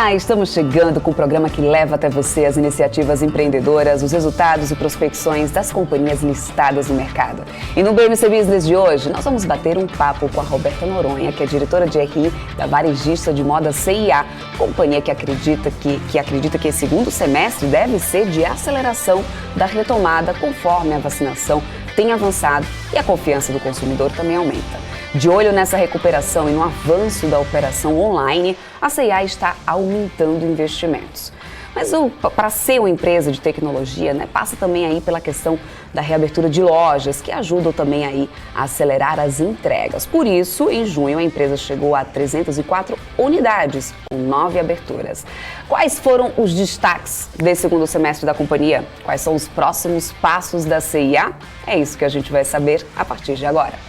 Olá, estamos chegando com o programa que leva até você as iniciativas empreendedoras, os resultados e prospecções das companhias listadas no mercado. E no BMC Business de hoje, nós vamos bater um papo com a Roberta Noronha, que é diretora de RI da varejista de moda CIA, companhia que acredita que esse segundo semestre deve ser de aceleração da retomada conforme a vacinação tem avançado e a confiança do consumidor também aumenta. De olho nessa recuperação e no avanço da operação online, a CIA está aumentando investimentos. Mas para ser uma empresa de tecnologia, passa também aí pela questão da reabertura de lojas, que ajudam também aí a acelerar as entregas. Por isso, em junho, a empresa chegou a 304 unidades, com 9 aberturas. Quais foram os destaques desse segundo semestre da companhia? Quais são os próximos passos da CIA? É isso que a gente vai saber a partir de agora.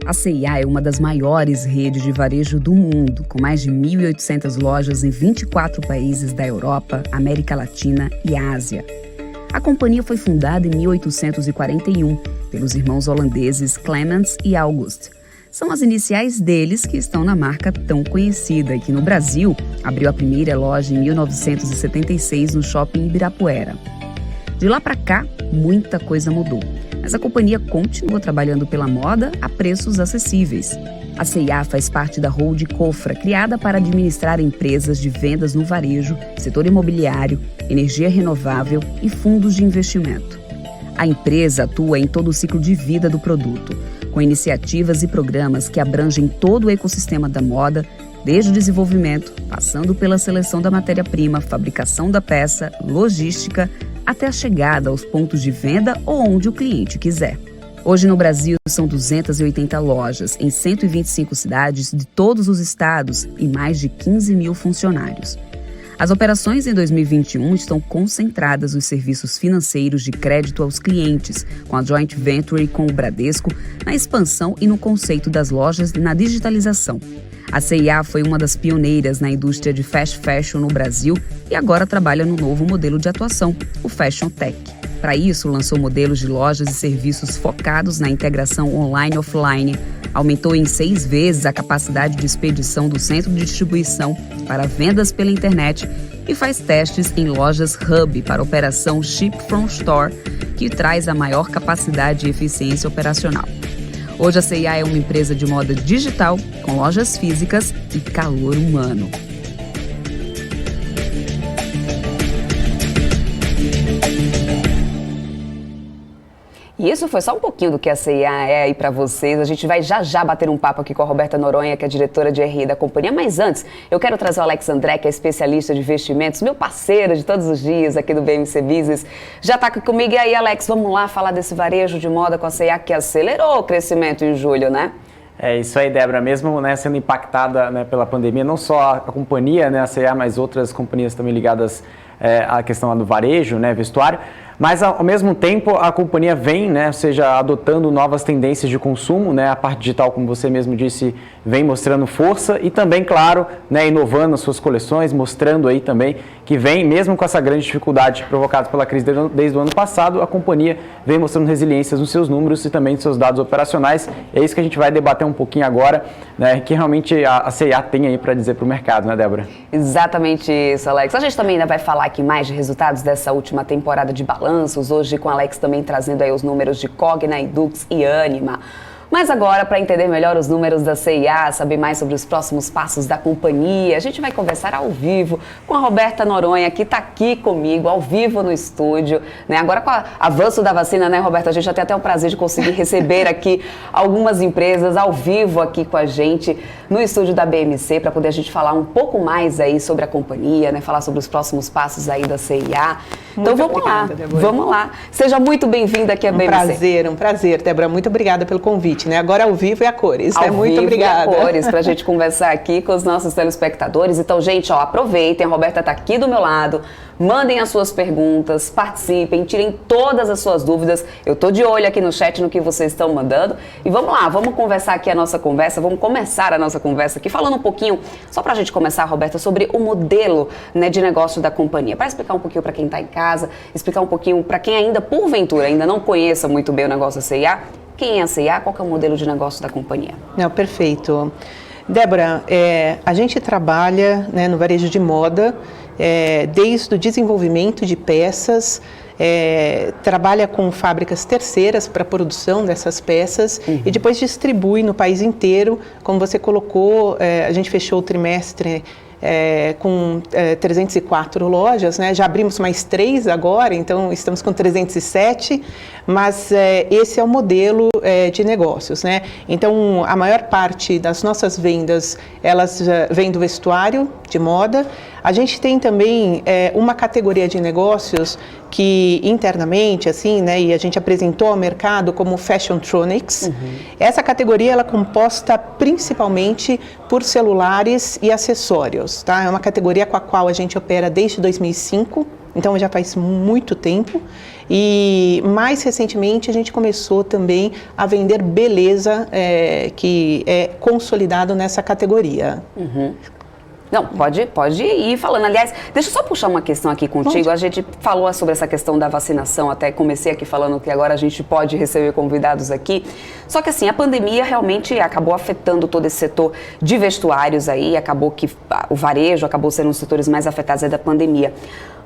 A CIA é uma das maiores redes de varejo do mundo, com mais de 1.800 lojas em 24 países da Europa, América Latina e Ásia. A companhia foi fundada em 1841 pelos irmãos holandeses Clemens e August. São as iniciais deles que estão na marca tão conhecida e que no Brasil abriu a primeira loja em 1976 no shopping Ibirapuera. De lá para cá, muita coisa mudou. Mas a companhia continua trabalhando pela moda a preços acessíveis. A CIA faz parte da Hold Cofra, criada para administrar empresas de vendas no varejo, setor imobiliário, energia renovável e fundos de investimento. A empresa atua em todo o ciclo de vida do produto, com iniciativas e programas que abrangem todo o ecossistema da moda, desde o desenvolvimento, passando pela seleção da matéria-prima, fabricação da peça, logística, até a chegada aos pontos de venda ou onde o cliente quiser. Hoje no Brasil são 280 lojas em 125 cidades de todos os estados e mais de 15 mil funcionários. As operações em 2021 estão concentradas nos serviços financeiros de crédito aos clientes, com a joint venture com o Bradesco, na expansão e no conceito das lojas na digitalização. A CIA foi uma das pioneiras na indústria de fast fashion no Brasil e agora trabalha no novo modelo de atuação, o Fashion Tech. Para isso, lançou modelos de lojas e serviços focados na integração online e offline, aumentou em 6 vezes a capacidade de expedição do centro de distribuição para vendas pela internet e faz testes em lojas Hub para a operação Ship from Store, que traz a maior capacidade e eficiência operacional. Hoje a CIA é uma empresa de moda digital, com lojas físicas e calor humano. E isso foi só um pouquinho do que a CIA é aí para vocês. A gente vai já bater um papo aqui com a Roberta Noronha, que é diretora de RI da companhia. Mas antes, eu quero trazer o Alex André, que é especialista de investimentos, meu parceiro de todos os dias aqui do BMC Business. Já está aqui comigo. E aí, Alex, vamos lá falar desse varejo de moda com a CIA que acelerou o crescimento em julho, né? É isso aí, Débora. Mesmo sendo impactada pela pandemia, não só a companhia, a CIA, mas outras companhias também ligadas à questão do varejo, vestuário. Mas, ao mesmo tempo, a companhia vem, adotando novas tendências de consumo, a parte digital, como você mesmo disse, vem mostrando força e também, claro, inovando as suas coleções, mostrando aí também que vem, mesmo com essa grande dificuldade provocada pela crise desde o ano passado, a companhia vem mostrando resiliências nos seus números e também nos seus dados operacionais. É isso que a gente vai debater um pouquinho agora, que realmente a CIA tem aí para dizer para o mercado, né, Débora? Exatamente isso, Alex. A gente também ainda vai falar aqui mais de resultados dessa última temporada de balanços, hoje com o Alex também trazendo aí os números de Cogna, Edux e Anima. Mas agora, para entender melhor os números da CIA, saber mais sobre os próximos passos da companhia, a gente vai conversar ao vivo com a Roberta Noronha, que está aqui comigo, ao vivo no estúdio. Agora, com o avanço da vacina, Roberta, a gente já tem até o prazer de conseguir receber aqui algumas empresas ao vivo aqui com a gente no estúdio da BMC, para poder a gente falar um pouco mais aí sobre a companhia, falar sobre os próximos passos aí da CIA. Então vamos lá. Seja muito bem-vinda aqui à BMC. Um prazer, Débora. Muito obrigada pelo convite. Agora ao vivo e a cores. Muito obrigada. Ao vivo e a cores, para a gente conversar aqui com os nossos telespectadores. Então, gente, aproveitem, a Roberta está aqui do meu lado. Mandem as suas perguntas, participem, tirem todas as suas dúvidas. Eu estou de olho aqui no chat no que vocês estão mandando. E vamos lá, vamos conversar aqui a nossa conversa, vamos começar a nossa conversa aqui falando um pouquinho, só para a gente começar, Roberta, sobre o modelo de negócio da companhia. Para explicar um pouquinho para quem está em casa, explicar um pouquinho para quem ainda, porventura, ainda não conheça muito bem o negócio da CIA, Quem é a C&A? Qual que é o modelo de negócio da companhia? Não, perfeito. Débora, a gente trabalha, né, no varejo de moda, desde o desenvolvimento de peças, trabalha com fábricas terceiras para a produção dessas peças e depois distribui no país inteiro. Como você colocou, a gente fechou o trimestre com 304 lojas, né? Já abrimos mais 3 agora, então estamos com 307, mas esse é o modelo de negócios, né? Então, a maior parte das nossas vendas, elas vêm do vestuário de moda. A gente tem também uma categoria de negócios que internamente, assim, né, e a gente apresentou ao mercado como Fashiontronics. Essa categoria ela é composta principalmente por celulares e acessórios, tá? É uma categoria com a qual a gente opera desde 2005, então já faz muito tempo. E mais recentemente a gente começou também a vender beleza, que é consolidado nessa categoria. Não, pode ir falando. Aliás, deixa eu só puxar uma questão aqui contigo. A gente falou sobre essa questão da vacinação, até comecei aqui falando que agora a gente pode receber convidados aqui. Só que assim, a pandemia realmente acabou afetando todo esse setor de vestuários aí, acabou que o varejo acabou sendo um dos setores mais afetados aí da pandemia.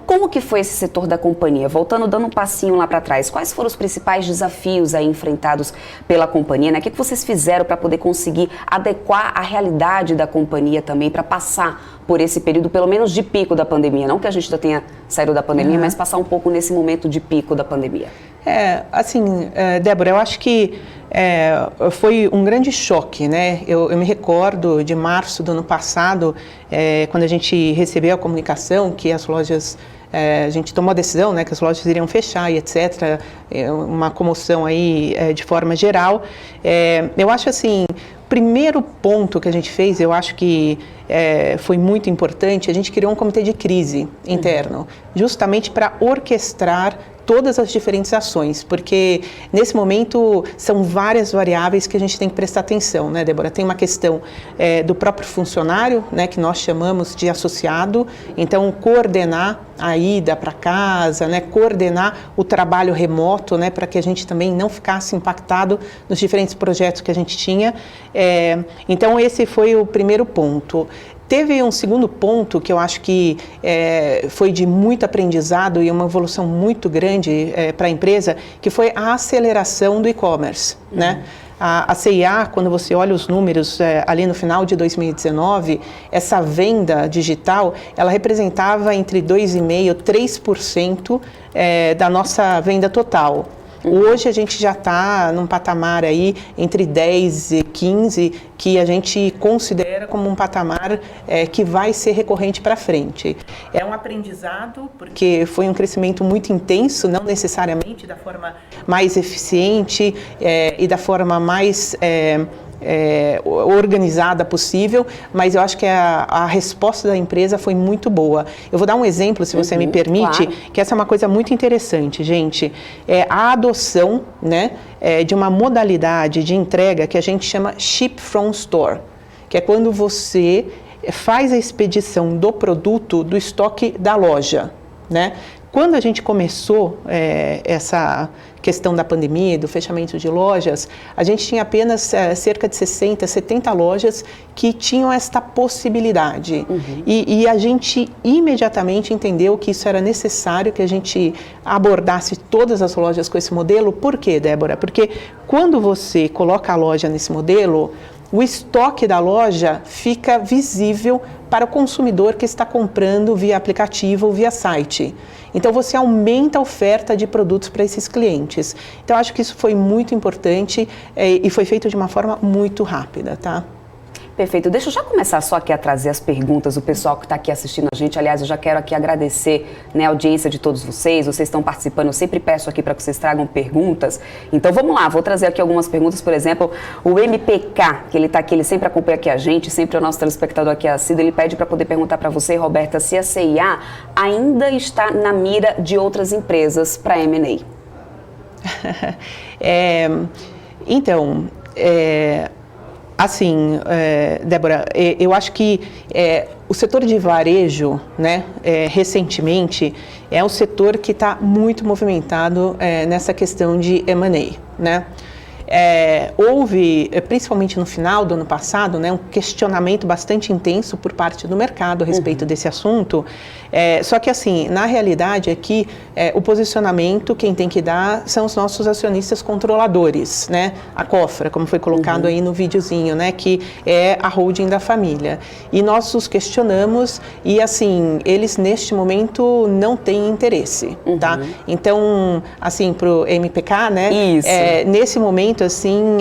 Como que foi esse setor da companhia? Voltando, dando um passinho lá para trás, quais foram os principais desafios aí enfrentados pela companhia, né? O que vocês fizeram para poder conseguir adequar a realidade da companhia também, para passar por esse período, pelo menos de pico da pandemia? Não que a gente já tenha saído da pandemia, mas passar um pouco nesse momento de pico da pandemia. Débora, eu acho que foi um grande choque, né? Eu me recordo de março do ano passado, quando a gente recebeu a comunicação que as lojas, a gente tomou a decisão, né, que as lojas iriam fechar e etc., uma comoção aí de forma geral. Eu acho assim, primeiro ponto que a gente fez, eu acho que foi muito importante, a gente criou um comitê de crise interno, justamente para orquestrar todas as diferentes ações, porque nesse momento são várias variáveis que a gente tem que prestar atenção, né, Débora? Tem uma questão do próprio funcionário, né, que nós chamamos de associado, então coordenar a ida para casa, né, coordenar o trabalho remoto, né, para que a gente também não ficasse impactado nos diferentes projetos que a gente tinha. Então esse foi o primeiro ponto. Teve um segundo ponto que eu acho que foi de muito aprendizado e uma evolução muito grande para a empresa, que foi a aceleração do e-commerce, né? A C&A, quando você olha os números ali no final de 2019, essa venda digital, ela representava entre 2,5% e 3% da nossa venda total. Hoje a gente já está num patamar aí entre 10 e 15, que a gente considera como um patamar que vai ser recorrente para frente. É um aprendizado, porque foi um crescimento muito intenso, não necessariamente da forma mais eficiente e da forma mais organizada possível, mas eu acho que a resposta da empresa foi muito boa. Eu vou dar um exemplo, se você me permite, claro. Que essa é uma coisa muito interessante, gente. A adoção, né, de uma modalidade de entrega que a gente chama Ship from Store, que é quando você faz a expedição do produto do estoque da loja, né? Quando a gente começou essa questão da pandemia, do fechamento de lojas, a gente tinha apenas cerca de 60, 70 lojas que tinham esta possibilidade. E a gente imediatamente entendeu que isso era necessário, que a gente abordasse todas as lojas com esse modelo. Por quê, Débora? Porque quando você coloca a loja nesse modelo, o estoque da loja fica visível para o consumidor que está comprando via aplicativo ou via site. Então, você aumenta a oferta de produtos para esses clientes. Então, acho que isso foi muito importante e foi feito de uma forma muito rápida, tá? Perfeito. Deixa eu já começar só aqui a trazer as perguntas do pessoal que está aqui assistindo a gente. Aliás, eu já quero aqui agradecer, né, a audiência de todos vocês. Vocês estão participando, eu sempre peço aqui para que vocês tragam perguntas. Então vamos lá, vou trazer aqui algumas perguntas. Por exemplo, o MPK, que ele está aqui, ele sempre acompanha aqui a gente, sempre é o nosso telespectador aqui assíduo. Ele pede para poder perguntar para você, Roberta, se a C&A ainda está na mira de outras empresas para M&A. Assim, Débora, eu acho que o setor de varejo, né, recentemente, é um setor que está muito movimentado nessa questão de M&A, né? houve, principalmente no final do ano passado, né, um questionamento bastante intenso por parte do mercado a respeito desse assunto. Só que, assim, na realidade aqui, o posicionamento quem tem que dar são os nossos acionistas controladores, né? A Cofra, como foi colocado aí no videozinho, né? Que é a holding da família. E nós os questionamos e, assim, eles neste momento não têm interesse, tá? Então, assim, pro MPK, né? Isso. Nesse momento, assim,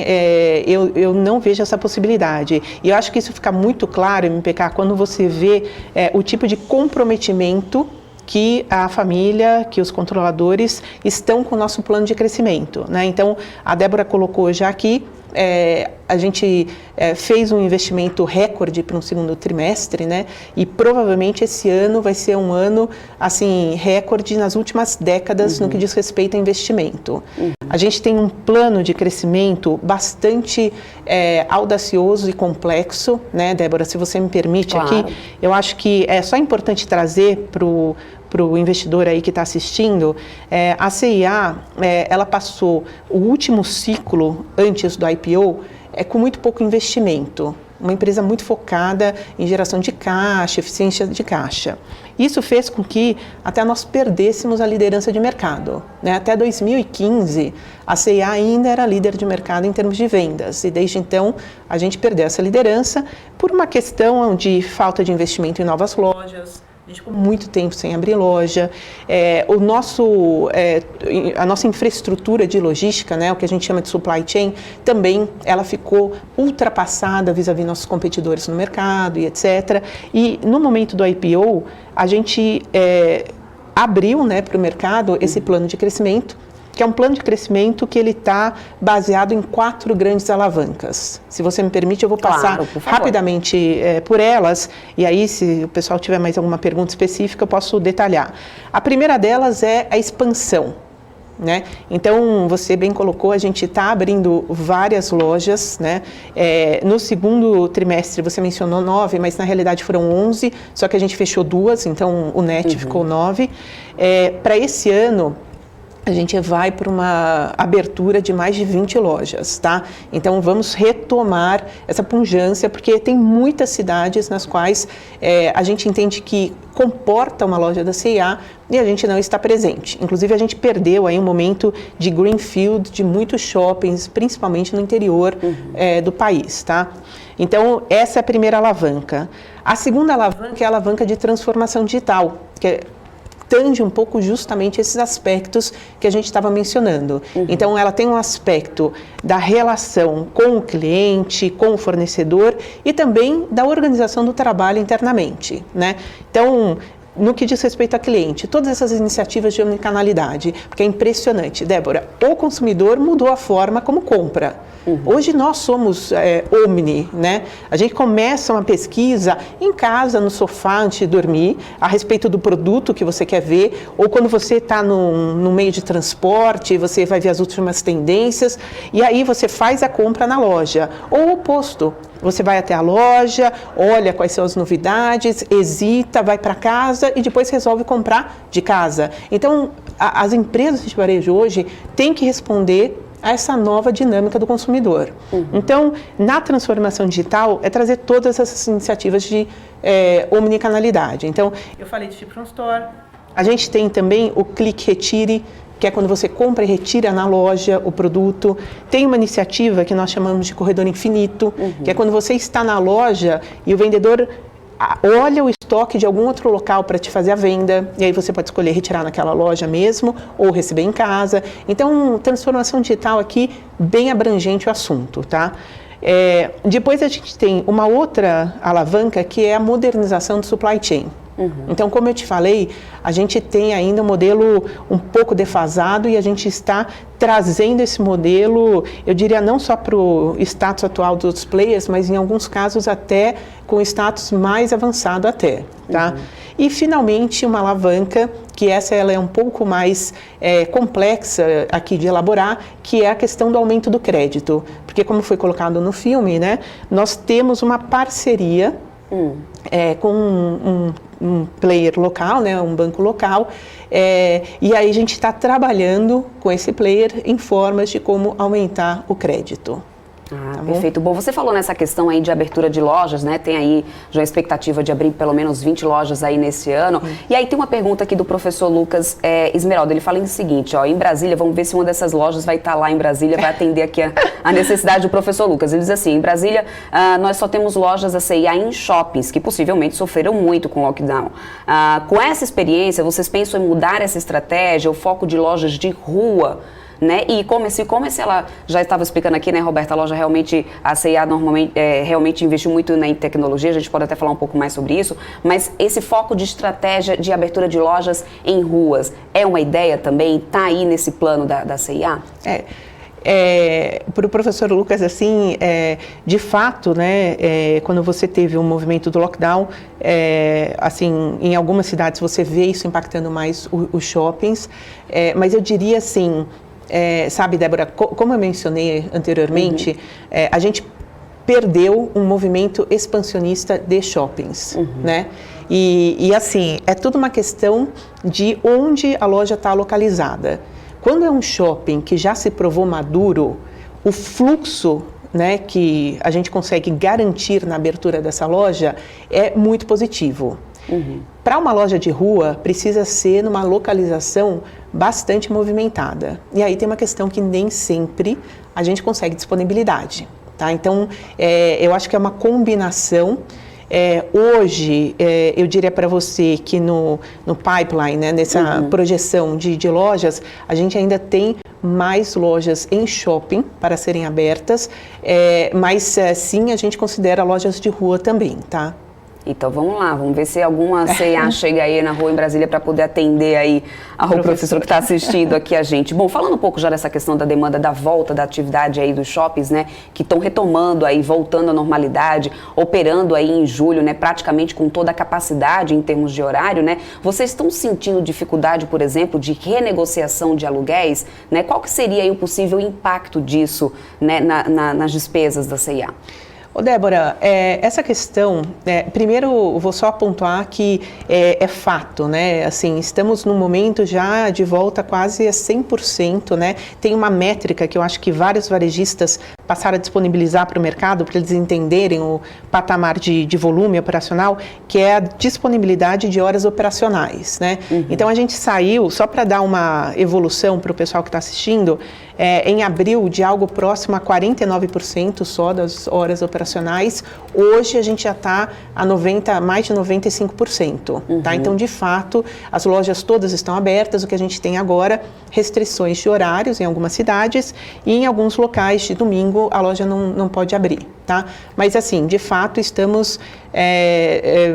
eu não vejo essa possibilidade. E eu acho que isso fica muito claro, MPK, quando você vê o tipo de comprometimento que a família, que os controladores estão com o nosso plano de crescimento, né? Então, a Débora colocou já aqui, a gente fez um investimento recorde para um segundo trimestre, né? E provavelmente esse ano vai ser um ano, assim, recorde nas últimas décadas no que diz respeito a investimento. A gente tem um plano de crescimento bastante audacioso e complexo, né, Débora? Se você me permite aqui, eu acho que é só importante trazer para o investidor aí que está assistindo, a CIA, ela passou o último ciclo antes do IPO com muito pouco investimento. Uma empresa muito focada em geração de caixa, eficiência de caixa. Isso fez com que até nós perdêssemos a liderança de mercado, né? Até 2015, a CIA ainda era líder de mercado em termos de vendas. E desde então, a gente perdeu essa liderança por uma questão de falta de investimento em novas lojas. A gente ficou muito tempo sem abrir loja. A nossa infraestrutura de logística, né, o que a gente chama de supply chain, também ela ficou ultrapassada vis-à-vis nossos competidores no mercado e etc. E no momento do IPO, a gente abriu, né, para o mercado esse plano de crescimento, que é um plano de crescimento que ele está baseado em 4 grandes alavancas. Se você me permite, eu vou passar rapidamente por elas, e aí, se o pessoal tiver mais alguma pergunta específica, eu posso detalhar. A primeira delas é a expansão, né? Então, você bem colocou, a gente está abrindo várias lojas, né? No segundo trimestre, você mencionou 9, mas na realidade foram 11, só que a gente fechou 2, então o net ficou 9. Para esse ano, a gente vai para uma abertura de mais de 20 lojas, tá? Então, vamos retomar essa pujança, porque tem muitas cidades nas quais a gente entende que comporta uma loja da CIA e a gente não está presente. Inclusive, a gente perdeu aí um momento de greenfield de muitos shoppings, principalmente no interior do país, tá? Então, essa é a primeira alavanca. A segunda alavanca é a alavanca de transformação digital, que tange um pouco justamente esses aspectos que a gente estava mencionando. Então, ela tem um aspecto da relação com o cliente, com o fornecedor e também da organização do trabalho internamente, né? Então, no que diz respeito a cliente, todas essas iniciativas de omnicanalidade, porque é impressionante, Débora, o consumidor mudou a forma como compra. Hoje nós somos omni, né? A gente começa uma pesquisa em casa, no sofá, antes de dormir, a respeito do produto que você quer ver, ou quando você está no meio de transporte, você vai ver as últimas tendências, e aí você faz a compra na loja. Ou o oposto, você vai até a loja, olha quais são as novidades, hesita, vai para casa e depois resolve comprar de casa. Então, as empresas de varejo hoje têm que responder a essa nova dinâmica do consumidor. Então, na transformação digital, é trazer todas essas iniciativas de omnicanalidade. Então, eu falei de Ship from Store, a gente tem também o Clique Retire, que é quando você compra e retira na loja o produto. Tem uma iniciativa que nós chamamos de corredor infinito, que é quando você está na loja e o vendedor olha o estoque de algum outro local para te fazer a venda, e aí você pode escolher retirar naquela loja mesmo ou receber em casa. Então, transformação digital aqui, bem abrangente o assunto, tá? Depois a gente tem uma outra alavanca que é a modernização do supply chain. Então, como eu te falei, a gente tem ainda um modelo um pouco defasado e a gente está trazendo esse modelo, eu diria, não só para o status atual dos outros players, mas em alguns casos até com status mais avançado até, tá? E, finalmente, uma alavanca, que ela é um pouco mais complexa aqui de elaborar, que é a questão do aumento do crédito. Porque, como foi colocado no filme, né, nós temos uma parceria com um player local, né, um banco local, e aí a gente está trabalhando com esse player em formas de como aumentar o crédito. Tá perfeito. Bom, você falou nessa questão aí de abertura de lojas, né? Tem aí já a expectativa de abrir pelo menos 20 lojas aí nesse ano. E aí tem uma pergunta aqui do professor Lucas Esmeralda. Ele fala o seguinte, ó, em Brasília, vamos ver se uma dessas lojas vai estar lá em Brasília, vai atender aqui a necessidade do professor Lucas. Ele diz assim, em Brasília, nós só temos lojas da C&A em shoppings, que possivelmente sofreram muito com o lockdown. Com essa experiência, vocês pensam em mudar essa estratégia, o foco de lojas de rua, né? E e-commerce, ela já estava explicando aqui, né, Roberta, a loja realmente, a C&A normalmente, realmente investiu muito em tecnologia, a gente pode até falar um pouco mais sobre isso, mas esse foco de estratégia de abertura de lojas em ruas é uma ideia também? Está aí nesse plano da C&A? Para o professor Lucas, assim, de fato, né, quando você teve um movimento do lockdown, assim, em algumas cidades você vê isso impactando mais os shoppings, mas eu diria assim, sabe, Débora, como eu mencionei anteriormente, a gente perdeu um movimento expansionista de shoppings, né? E assim, é tudo uma questão de onde a loja está localizada. Quando é um shopping que já se provou maduro, o fluxo, né, que a gente consegue garantir na abertura dessa loja é muito positivo. Para uma loja de rua, precisa ser numa localização bastante movimentada. E aí tem uma questão que nem sempre a gente consegue disponibilidade, tá? Então, eu acho que é uma combinação. Hoje, eu diria para você que no pipeline, né, nessa projeção de lojas, a gente ainda tem mais lojas em shopping para serem abertas, mas sim, a gente considera lojas de rua também, tá? Então vamos lá, vamos ver se alguma C&A chega aí na rua em Brasília para poder atender aí ao professor que está assistindo aqui a gente. Bom, falando um pouco já dessa questão da demanda da volta da atividade aí dos shoppings, né, que estão retomando aí, voltando à normalidade, operando aí em julho, né, praticamente com toda a capacidade em termos de horário, né, vocês estão sentindo dificuldade, por exemplo, de renegociação de aluguéis, né, qual que seria aí o possível impacto disso, né, nas despesas da C&A? Ô Débora, essa questão, primeiro vou só pontuar que é fato, né? Assim, estamos num momento já de volta quase a 100%, né? Tem uma métrica que eu acho que vários varejistas passaram a disponibilizar para o mercado, para eles entenderem o patamar de volume operacional, que é a disponibilidade de horas operacionais, né? Então a gente saiu, só para dar uma evolução para o pessoal que está assistindo, em abril de algo próximo a 49% só das horas operacionais, hoje a gente já está a mais de 95%, tá? Então, de fato, as lojas todas estão abertas, o que a gente tem agora, restrições de horários em algumas cidades e em alguns locais de domingo a loja não pode abrir, tá? Mas assim, de fato, estamos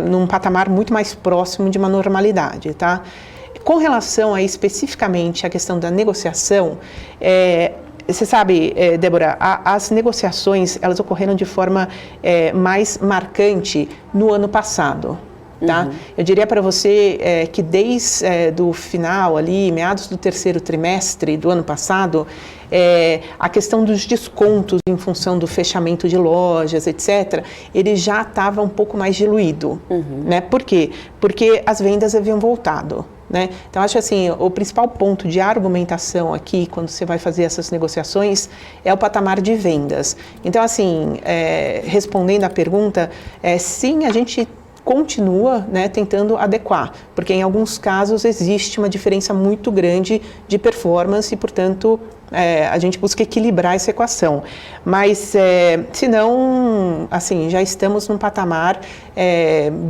num patamar muito mais próximo de uma normalidade, tá? Com relação aí especificamente à questão da negociação, você sabe, Débora, as negociações elas ocorreram de forma mais marcante no ano passado. Tá? Eu diria para você que desde do final ali, meados do terceiro trimestre do ano passado, a questão dos descontos em função do fechamento de lojas, etc., ele já estava um pouco mais diluído, né? Por quê? Porque as vendas haviam voltado, né? Então, acho assim, o principal ponto de argumentação aqui, quando você vai fazer essas negociações, é o patamar de vendas. Então, assim, respondendo à pergunta, sim, a gente continua, né, tentando adequar, porque em alguns casos existe uma diferença muito grande de performance e, portanto, a gente busca equilibrar essa equação. Mas, se não, assim, já estamos num patamar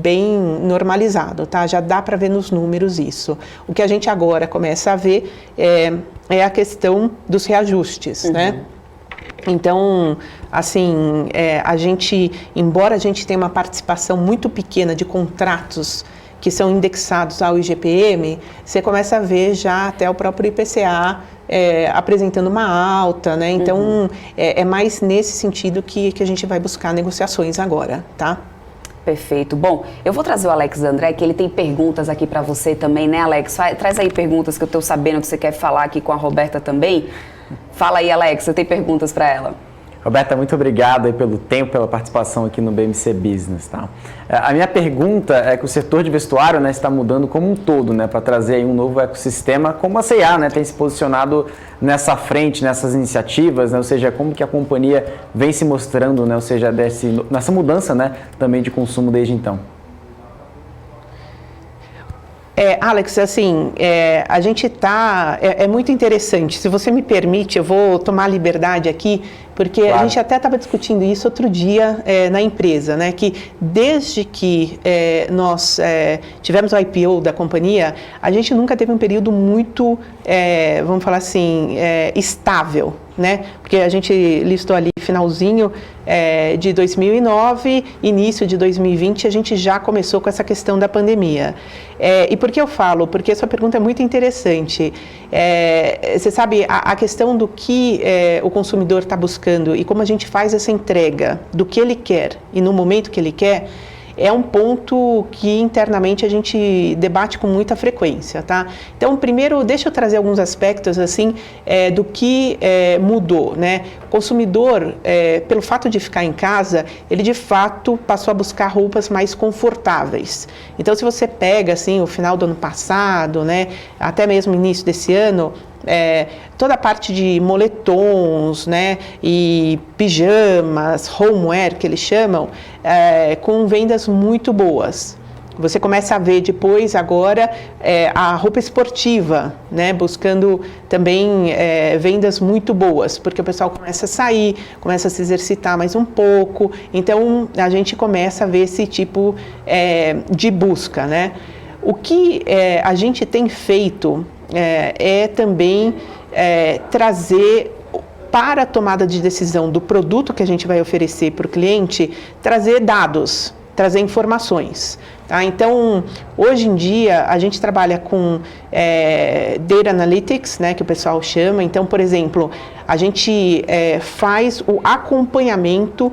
bem normalizado, tá? Já dá para ver nos números isso. O que a gente agora começa a ver é a questão dos reajustes, né? Então, assim, embora a gente tenha uma participação muito pequena de contratos que são indexados ao IGPM, você começa a ver já até o próprio IPCA apresentando uma alta, né? Então, é mais nesse sentido que a gente vai buscar negociações agora, tá? Perfeito. Bom, eu vou trazer o Alex André, que ele tem perguntas aqui para você também, né, Alex? Traz aí perguntas que eu estou sabendo que você quer falar aqui com a Roberta também. Fala aí, Alex, você tem perguntas para ela? Roberta, muito obrigado aí pelo tempo, pela participação aqui no BMC Business. Tá? A minha pergunta é que o setor de vestuário, né, está mudando como um todo, né, para trazer aí um novo ecossistema, como a C&A, né, tem se posicionado nessa frente, nessas iniciativas, né, ou seja, como que a companhia vem se mostrando, né, ou seja, nessa mudança, né, também de consumo desde então. Alex, assim, a gente está... É muito interessante. Se você me permite, eu vou tomar a liberdade aqui, porque claro. A gente até estava discutindo isso outro dia na empresa, né? Que desde que nós tivemos o IPO da companhia, a gente nunca teve um período muito, vamos falar assim, estável, né? Porque a gente listou ali finalzinho de 2009, início de 2020, a gente já começou com essa questão da pandemia. E por que eu falo? Porque essa pergunta é muito interessante. Você sabe, a questão do que o consumidor está buscando e como a gente faz essa entrega do que ele quer e no momento que ele quer, é um ponto que internamente a gente debate com muita frequência, tá? Então, primeiro, deixa eu trazer alguns aspectos, assim, do que mudou, né? O consumidor, pelo fato de ficar em casa, ele, de fato, passou a buscar roupas mais confortáveis. Então, se você pega, assim, o final do ano passado, né, até mesmo o início desse ano, toda a parte de moletons, né, e pijamas, homeware, que eles chamam, com vendas muito boas. Você começa a ver depois, agora, a roupa esportiva, né, buscando também vendas muito boas, porque o pessoal começa a sair, começa a se exercitar mais um pouco, então a gente começa a ver esse tipo de busca, né. O que a gente tem feito também trazer para a tomada de decisão do produto que a gente vai oferecer para o cliente, trazer dados, trazer informações. Tá? Então, hoje em dia, a gente trabalha com Data Analytics, né, que o pessoal chama. Então, por exemplo, a gente faz o acompanhamento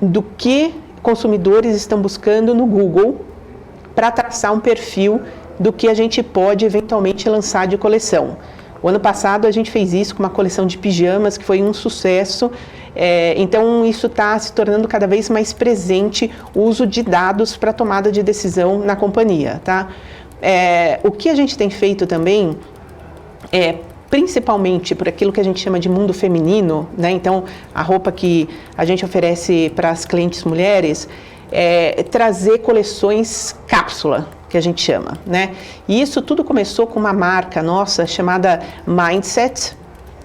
do que consumidores estão buscando no Google para traçar um perfil do que a gente pode eventualmente lançar de coleção. O ano passado a gente fez isso com uma coleção de pijamas que foi um sucesso, então isso está se tornando cada vez mais presente o uso de dados para tomada de decisão na companhia. Tá? O que a gente tem feito também principalmente por aquilo que a gente chama de mundo feminino, né? Então a roupa que a gente oferece para as clientes mulheres, trazer coleções cápsula, que a gente chama, né? E isso tudo começou com uma marca nossa chamada Mindset.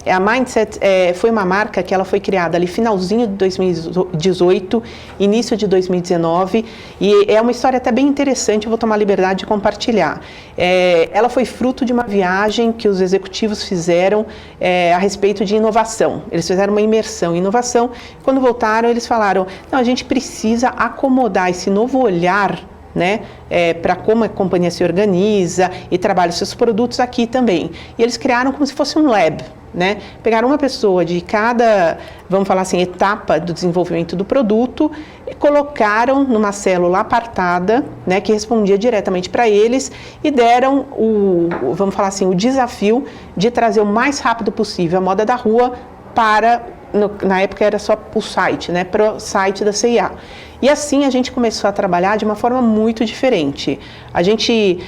A Mindset foi uma marca que ela foi criada ali finalzinho de 2018, início de 2019, e é uma história até bem interessante, eu vou tomar a liberdade de compartilhar. Ela foi fruto de uma viagem que os executivos fizeram a respeito de inovação. Eles fizeram uma imersão em inovação, quando voltaram eles falaram, não, a gente precisa acomodar esse novo olhar, né, para como a companhia se organiza e trabalha os seus produtos aqui também. E eles criaram como se fosse um lab, né? Pegaram uma pessoa de cada, vamos falar assim, etapa do desenvolvimento do produto, e colocaram numa célula apartada, né, que respondia diretamente para eles e deram vamos falar assim, o desafio de trazer o mais rápido possível a moda da rua para, na época era só o site, né, para o site da C&A. E assim a gente começou a trabalhar de uma forma muito diferente. A gente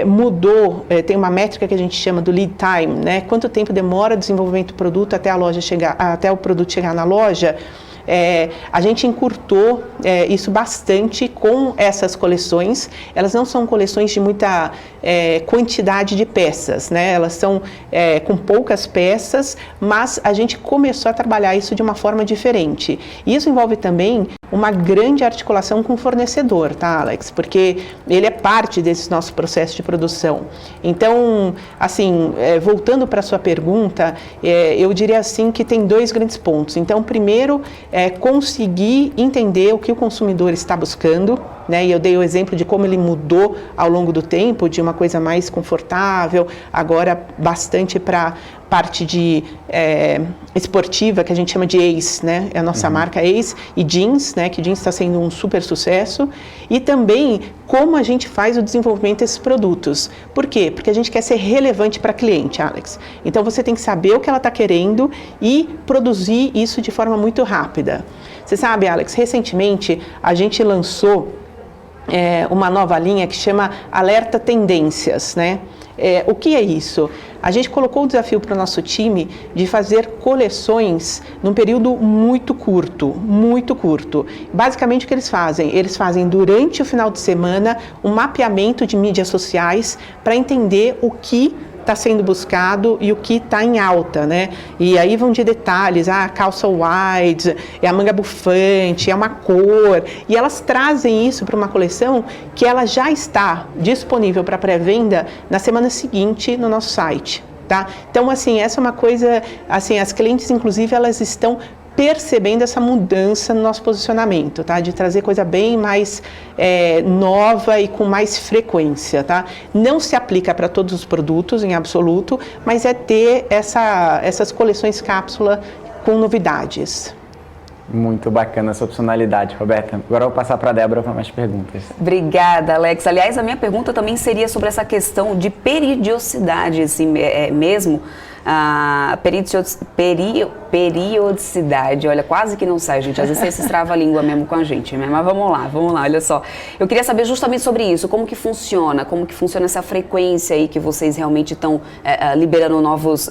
mudou, tem uma métrica que a gente chama do lead time, né? Quanto tempo demora o desenvolvimento do produto até até o produto chegar na loja. A gente encurtou isso bastante com essas coleções. Elas não são coleções de muita quantidade de peças, né? Elas são com poucas peças, mas a gente começou a trabalhar isso de uma forma diferente. E isso envolve também uma grande articulação com o fornecedor, tá, Alex? Porque ele é parte desse nosso processo de produção. Então, assim, voltando para a sua pergunta, eu diria assim que tem dois grandes pontos. Então, primeiro, conseguir entender o que o consumidor está buscando, né? E eu dei o exemplo de como ele mudou ao longo do tempo, de uma coisa mais confortável, agora bastante para parte de esportiva, que a gente chama de Ace, né? É a nossa marca Ace, e jeans, né? Que jeans está sendo um super sucesso. E também como a gente faz o desenvolvimento desses produtos. Por quê? Porque a gente quer ser relevante para a cliente, Alex. Então você tem que saber o que ela está querendo e produzir isso de forma muito rápida. Você sabe, Alex, recentemente a gente lançou uma nova linha que chama Alerta Tendências, né? O que é isso? A gente colocou o desafio para o nosso time de fazer coleções num período muito curto, muito curto. Basicamente o que eles fazem? Eles fazem durante o final de semana um mapeamento de mídias sociais para entender o que está sendo buscado e o que está em alta, né? E aí vão de detalhes, a calça wide, é a manga bufante, é uma cor, e elas trazem isso para uma coleção que ela já está disponível para pré-venda na semana seguinte no nosso site, tá? Então, assim, essa é uma coisa, assim, as clientes, inclusive, elas estão percebendo essa mudança no nosso posicionamento, tá? De trazer coisa bem mais nova e com mais frequência, tá? Não se aplica para todos os produtos em absoluto, mas é ter essas coleções cápsula com novidades. Muito bacana essa opcionalidade, Roberta. Agora eu vou passar para a Débora para mais perguntas. Obrigada, Alex. Aliás, a minha pergunta também seria sobre essa questão de periodicidade, assim, mesmo. Periodicidade, olha, quase que não sai, gente, às vezes você trava a língua mesmo com a gente, né? Mas vamos lá, olha só. Eu queria saber justamente sobre isso, como que funciona essa frequência aí que vocês realmente estão liberando novas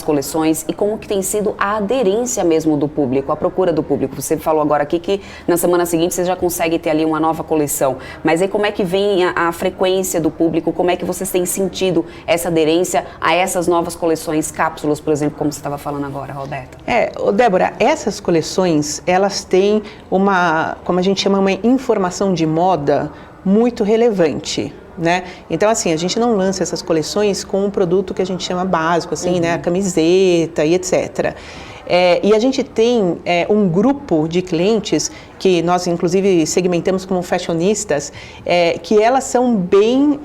coleções e como que tem sido a aderência mesmo do público, a procura do público. Você falou agora aqui que na semana seguinte você já consegue ter ali uma nova coleção, mas aí como é que vem a frequência do público, como é que vocês têm sentido essa aderência a essas novas coleções cápsulas, por exemplo, como você estava falando agora, Roberta? Débora, essas coleções, elas têm como a gente chama, uma informação de moda muito relevante, né? Então, assim, a gente não lança essas coleções com um produto que a gente chama básico, assim, né? A camiseta e etc. E a gente tem um grupo de clientes que nós, inclusive, segmentamos como fashionistas, que elas são bem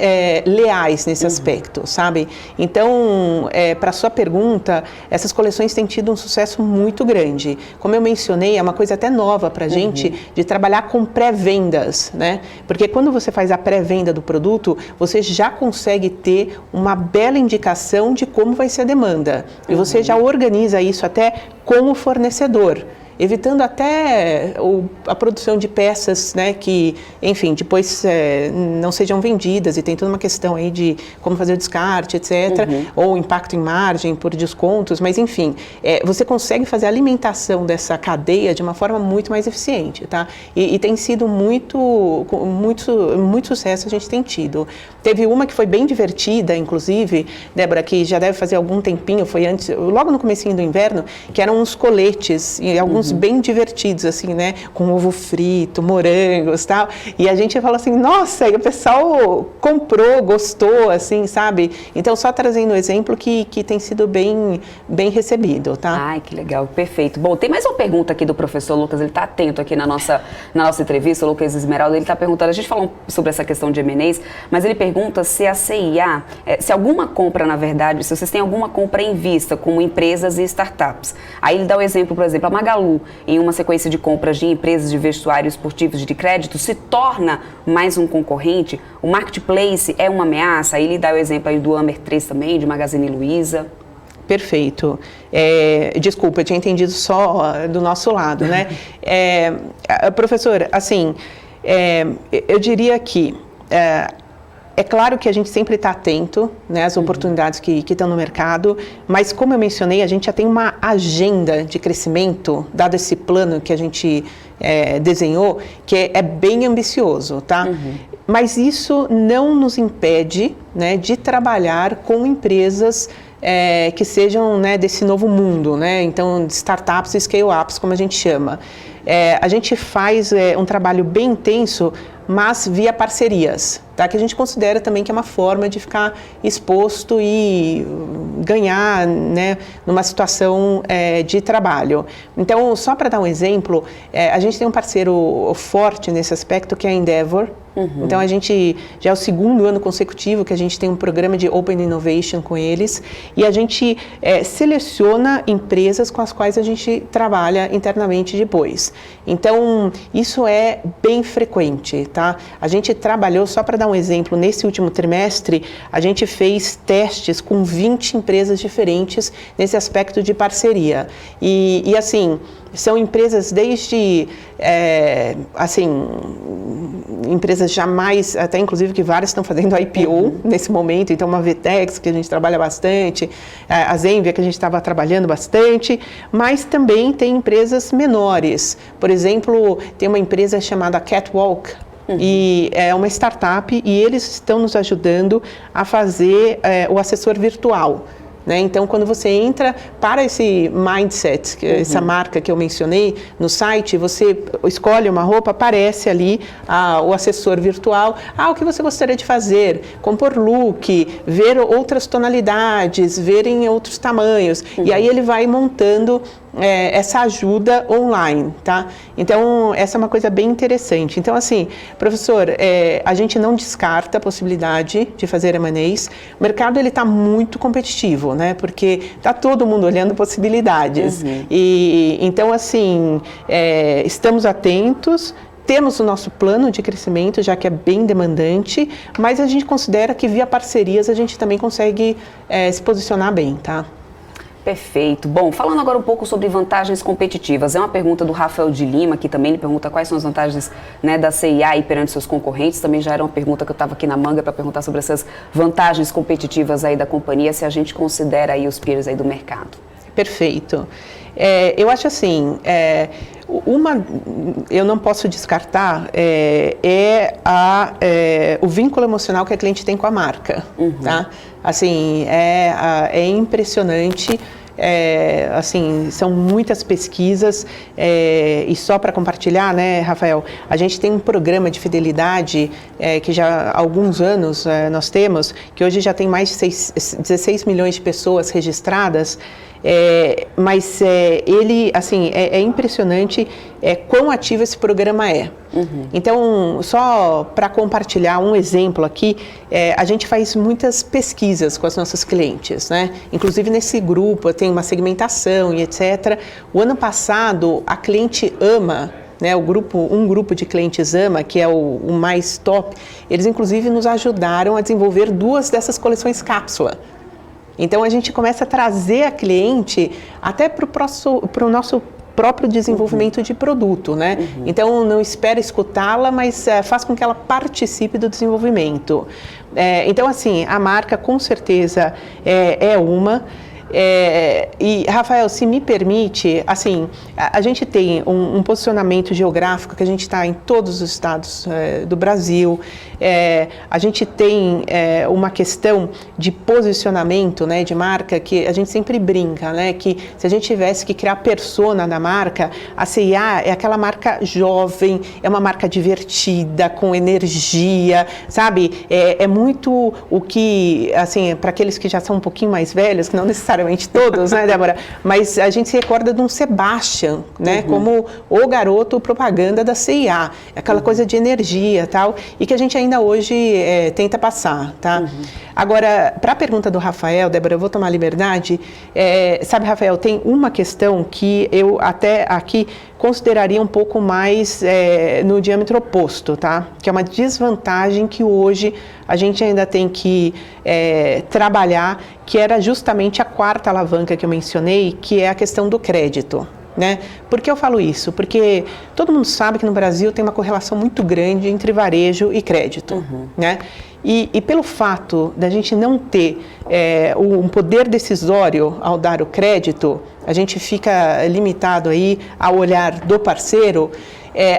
leais nesse aspecto, sabe? Então, para a sua pergunta, essas coleções têm tido um sucesso muito grande. Como eu mencionei, é uma coisa até nova para a gente de trabalhar com pré-vendas, né? Porque quando você faz a pré-venda do produto, você já consegue ter uma bela indicação de como vai ser a demanda. E você já organiza isso até com o fornecedor, evitando até a produção de peças, né, que, enfim, depois não sejam vendidas e tem toda uma questão aí de como fazer o descarte, etc., ou impacto em margem por descontos, mas enfim, você consegue fazer a alimentação dessa cadeia de uma forma muito mais eficiente, tá? E tem sido muito sucesso a gente tem tido. Teve uma que foi bem divertida, inclusive, Débora, que já deve fazer algum tempinho, foi antes, logo no comecinho do inverno, que eram uns coletes e alguns bem divertidos, assim, né? Com ovo frito, morangos e tal. E a gente fala assim, nossa, e o pessoal comprou, gostou, assim, sabe? Então, só trazendo um exemplo que tem sido bem recebido, tá? Ai, que legal, perfeito. Bom, tem mais uma pergunta aqui do professor Lucas, ele está atento aqui na nossa entrevista, o Lucas Esmeralda, ele está perguntando, a gente falou sobre essa questão de M&As, mas ele pergunta se a CIA, se alguma compra, na verdade, se vocês têm alguma compra em vista, como empresas e startups. Aí ele dá o exemplo, por exemplo, a Magalu, em uma sequência de compras de empresas de vestuário esportivos de crédito, se torna mais um concorrente? O marketplace é uma ameaça? Aí ele dá o exemplo aí do Amer 3 também, de Magazine Luiza. Perfeito. Desculpa, eu tinha entendido só do nosso lado, né? Professor, assim, eu diria que é claro que a gente sempre está atento, né, às oportunidades que estão no mercado, mas como eu mencionei, a gente já tem uma agenda de crescimento, dado esse plano que a gente desenhou, que é bem ambicioso, tá? Mas isso não nos impede, né, de trabalhar com empresas que sejam, né, desse novo mundo, né? Então, startups e scale-ups, como a gente chama. A gente faz um trabalho bem intenso mas via parcerias, tá? Que a gente considera também que é uma forma de ficar exposto e ganhar, né, numa situação de trabalho. Então, só para dar um exemplo, a gente tem um parceiro forte nesse aspecto que é a Endeavor. Então, a gente já é o segundo ano consecutivo que a gente tem um programa de Open Innovation com eles e a gente seleciona empresas com as quais a gente trabalha internamente depois. Então, isso é bem frequente, tá? A gente trabalhou, só para dar um exemplo, nesse último trimestre, a gente fez testes com 20 empresas diferentes nesse aspecto de parceria. E assim, são empresas desde, assim, empresas jamais, até inclusive que várias estão fazendo IPO nesse momento, então uma Vtex que a gente trabalha bastante, a Zenvia que a gente estava trabalhando bastante, mas também tem empresas menores. Por exemplo, tem uma empresa chamada Catwalk, e é uma startup e eles estão nos ajudando a fazer o assessor virtual. Né? Então, quando você entra para esse mindset, essa marca que eu mencionei no site, você escolhe uma roupa, aparece ali o assessor virtual, o que você gostaria de fazer, compor look, ver outras tonalidades, ver em outros tamanhos, e aí ele vai montando essa ajuda online, tá? Então, essa é uma coisa bem interessante. Então, assim, professor, a gente não descarta a possibilidade de fazer M&As. O mercado, ele está muito competitivo, né? Porque está todo mundo olhando possibilidades. E, então, assim, estamos atentos. Temos o nosso plano de crescimento, já que é bem demandante, mas a gente considera que via parcerias a gente também consegue se posicionar bem, tá? Perfeito. Bom, falando agora um pouco sobre vantagens competitivas, é uma pergunta do Rafael de Lima, que também me pergunta quais são as vantagens, né, da CIA aí perante seus concorrentes. Também já era uma pergunta que eu estava aqui na manga para perguntar sobre essas vantagens competitivas aí da companhia, se a gente considera aí os peers aí do mercado. Perfeito. Eu acho assim, eu não posso descartar, o vínculo emocional que a cliente tem com a marca, tá? Assim, é impressionante. Assim, são muitas pesquisas e só para compartilhar, né, Rafael, a gente tem um programa de fidelidade que já há alguns anos nós temos, que hoje já tem mais de 16 milhões de pessoas registradas, mas ele, assim, é impressionante quão ativo esse programa é. Então, só para compartilhar um exemplo aqui, a gente faz muitas pesquisas com as nossas clientes, né? Inclusive nesse grupo tem uma segmentação e etc. O ano passado, a cliente AMA, né, um grupo de clientes AMA, que é o mais top, eles inclusive nos ajudaram a desenvolver 2 dessas coleções cápsula. Então, a gente começa a trazer a cliente até para o nosso próprio desenvolvimento de produto, né? Então, não espera escutá-la, mas faz com que ela participe do desenvolvimento. Então, assim, a marca, com certeza, é uma... e, Rafael, se me permite, assim, a gente tem um posicionamento geográfico que a gente está em todos os estados do Brasil, a gente tem uma questão de posicionamento, né, de marca, que a gente sempre brinca, né, que se a gente tivesse que criar a persona da marca, a CIA é aquela marca jovem, é uma marca divertida, com energia, sabe? É muito o que, assim, para aqueles que já são um pouquinho mais velhos, que não necessariamente todos, né, Débora? Mas a gente se recorda de um Sebastian, né, como o garoto propaganda da CIA, aquela coisa de energia e tal, e que a gente ainda hoje tenta passar, tá? Agora, para a pergunta do Rafael, Débora, eu vou tomar liberdade. Sabe, Rafael, tem uma questão que eu até aqui consideraria um pouco mais no diâmetro oposto, tá? Que é uma desvantagem que hoje a gente ainda tem que trabalhar, que era justamente a 4ª alavanca que eu mencionei, que é a questão do crédito. Né? Por que eu falo isso? Porque todo mundo sabe que no Brasil tem uma correlação muito grande entre varejo e crédito, né? E pelo fato da gente não ter um poder decisório ao dar o crédito, a gente fica limitado aí ao olhar do parceiro,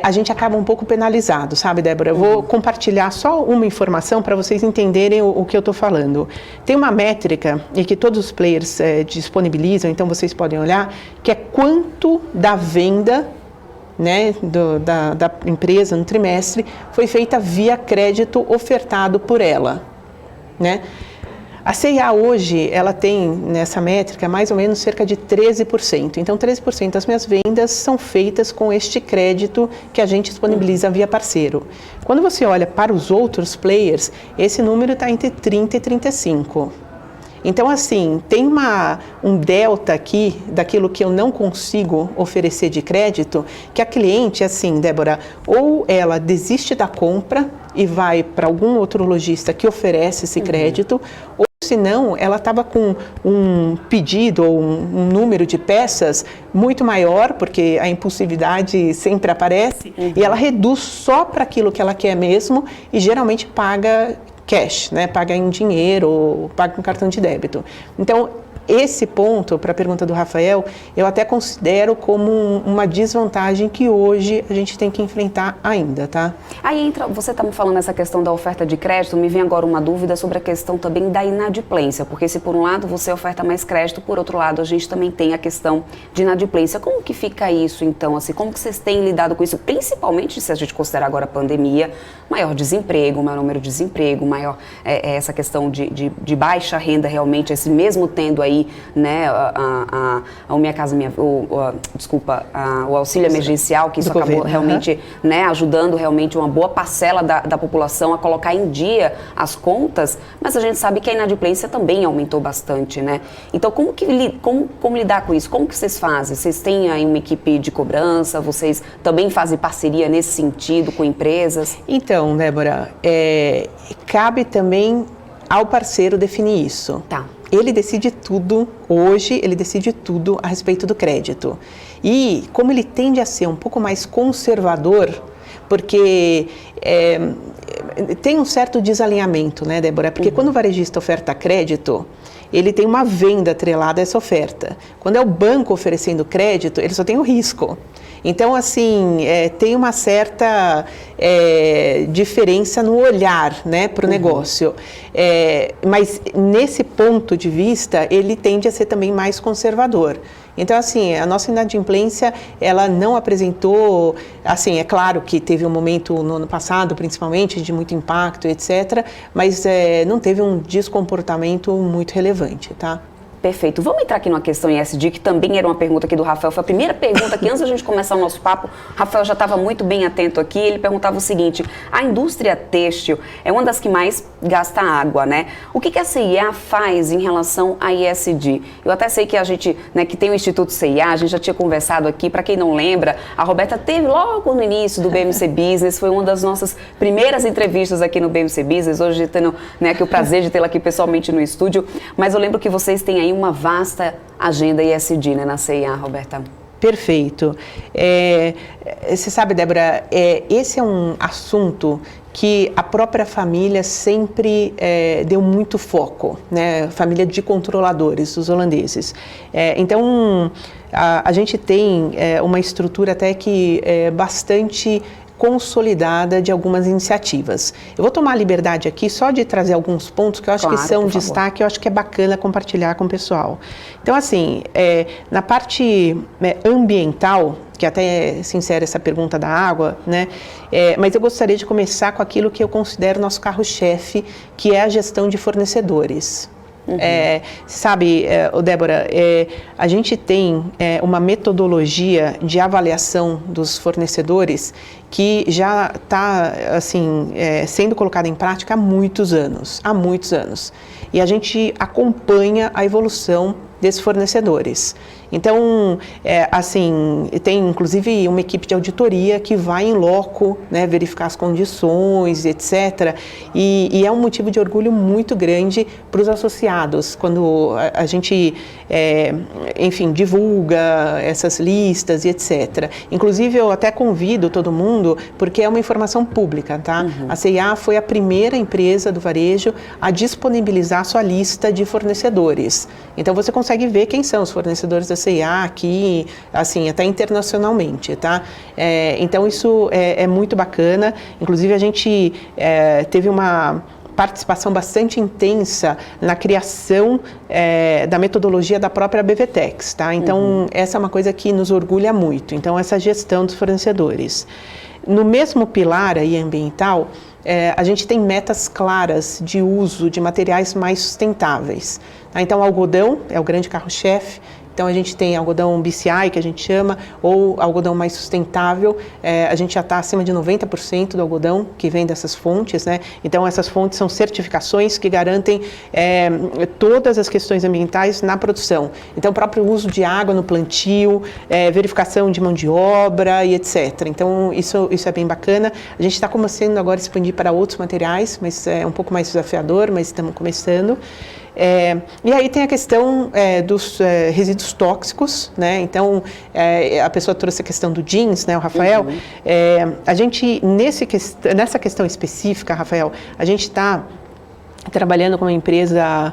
a gente acaba um pouco penalizado, sabe, Débora? Eu vou compartilhar só uma informação para vocês entenderem o que eu estou falando. Tem uma métrica, e que todos os players disponibilizam, então vocês podem olhar, que é quanto da venda, né, da empresa no trimestre foi feita via crédito ofertado por ela, né? A C&A hoje, ela tem nessa métrica mais ou menos cerca de 13%. Então, 13% das minhas vendas são feitas com este crédito que a gente disponibiliza via parceiro. Quando você olha para os outros players, esse número está entre 30% e 35%. Então, assim, tem um delta aqui daquilo que eu não consigo oferecer de crédito, que a cliente, assim, Débora, ou ela desiste da compra e vai para algum outro lojista que oferece esse crédito, ou senão ela estava com um pedido ou um número de peças muito maior, porque a impulsividade sempre aparece, e ela reduz só para aquilo que ela quer mesmo e geralmente paga cash, né? Paga em dinheiro ou paga com cartão de débito. Então, esse ponto, para a pergunta do Rafael, eu até considero como uma desvantagem que hoje a gente tem que enfrentar ainda, tá? Aí entra, você está me falando essa questão da oferta de crédito, me vem agora uma dúvida sobre a questão também da inadimplência, porque se por um lado você oferta mais crédito, por outro lado a gente também tem a questão de inadimplência. Como que fica isso então, assim, como que vocês têm lidado com isso, principalmente se a gente considerar agora a pandemia, maior desemprego, maior número de desemprego, maior essa questão de baixa renda realmente, esse mesmo tendo aí, né, o Minha Casa Minha, o auxílio emergencial, que isso acabou governo, realmente, né, ajudando realmente uma boa parcela da população a colocar em dia as contas, mas a gente sabe que a inadimplência também aumentou bastante, né? Então, como lidar com isso? Como que vocês fazem? Vocês têm aí uma equipe de cobrança? Vocês também fazem parceria nesse sentido com empresas? Então, Débora, cabe também ao parceiro definir isso. Tá. Ele decide tudo, hoje ele decide tudo a respeito do crédito. E como ele tende a ser um pouco mais conservador, porque tem um certo desalinhamento, né, Débora? Porque quando o varejista oferta crédito, ele tem uma venda atrelada a essa oferta. Quando é o banco oferecendo crédito, ele só tem o risco. Então, assim, tem uma certa diferença no olhar, né, para o negócio. Mas, nesse ponto de vista, ele tende a ser também mais conservador. Então, assim, a nossa inadimplência, ela não apresentou, assim, é claro que teve um momento no ano passado, principalmente, de muito impacto, etc., mas não teve um descomportamento muito relevante, tá? Perfeito. Vamos entrar aqui numa questão ESG, que também era uma pergunta aqui do Rafael. Foi a primeira pergunta que, antes da gente começar o nosso papo, o Rafael já estava muito bem atento aqui. Ele perguntava o seguinte: a indústria têxtil é uma das que mais gasta água, né? O que a C&A faz em relação a ESG? Eu até sei que a gente, né, que tem o Instituto C&A, a gente já tinha conversado aqui. Para quem não lembra, a Roberta teve logo no início do BMC Business, foi uma das nossas primeiras entrevistas aqui no BMC Business. Hoje tendo, né, aqui o prazer de tê-la aqui pessoalmente no estúdio. Mas eu lembro que vocês têm aí uma vasta agenda ESG, né, na C&A, Roberta? Perfeito. Você sabe, Débora, esse é um assunto que a própria família sempre deu muito foco, né? Família de controladores, os holandeses. Então, a gente tem uma estrutura até que bastante consolidada de algumas iniciativas. Eu vou tomar a liberdade aqui só de trazer alguns pontos que eu acho que são destaque, eu acho que é bacana compartilhar com o pessoal. Então, assim, na parte ambiental, que até é sincera essa pergunta da água, né? Mas eu gostaria de começar com aquilo que eu considero nosso carro-chefe, que é a gestão de fornecedores. Sabe, Débora, a gente tem uma metodologia de avaliação dos fornecedores que já está assim, sendo colocada em prática há muitos anos. E a gente acompanha a evolução desses fornecedores. Então, assim, tem inclusive uma equipe de auditoria que vai em loco, né, verificar as condições, etc. E é um motivo de orgulho muito grande para os associados, quando a gente, enfim, divulga essas listas e etc. Inclusive, eu até convido todo mundo, porque é uma informação pública, tá? A C&A foi a primeira empresa do varejo a disponibilizar sua lista de fornecedores. Então, você consegue ver quem são os fornecedores da C&A aqui, assim, até internacionalmente, tá? Então, isso é muito bacana. Inclusive, a gente teve uma participação bastante intensa na criação da metodologia da própria BVTEX, tá? Então, essa é uma coisa que nos orgulha muito. Então, essa gestão dos fornecedores. No mesmo pilar aí ambiental, a gente tem metas claras de uso de materiais mais sustentáveis. Tá? Então, o algodão é o grande carro-chefe. Então, a gente tem algodão BCI, que a gente chama, ou algodão mais sustentável. A gente já está acima de 90% do algodão que vem dessas fontes, né? Então, essas fontes são certificações que garantem todas as questões ambientais na produção. Então, o próprio uso de água no plantio, verificação de mão de obra e etc. Então, isso é bem bacana. A gente está começando agora a expandir para outros materiais, mas é um pouco mais desafiador, mas estamos começando. E aí tem a questão dos resíduos tóxicos, né? Então, a pessoa trouxe a questão do jeans, né, o Rafael. A gente, nessa questão específica, Rafael, a gente está trabalhando com uma empresa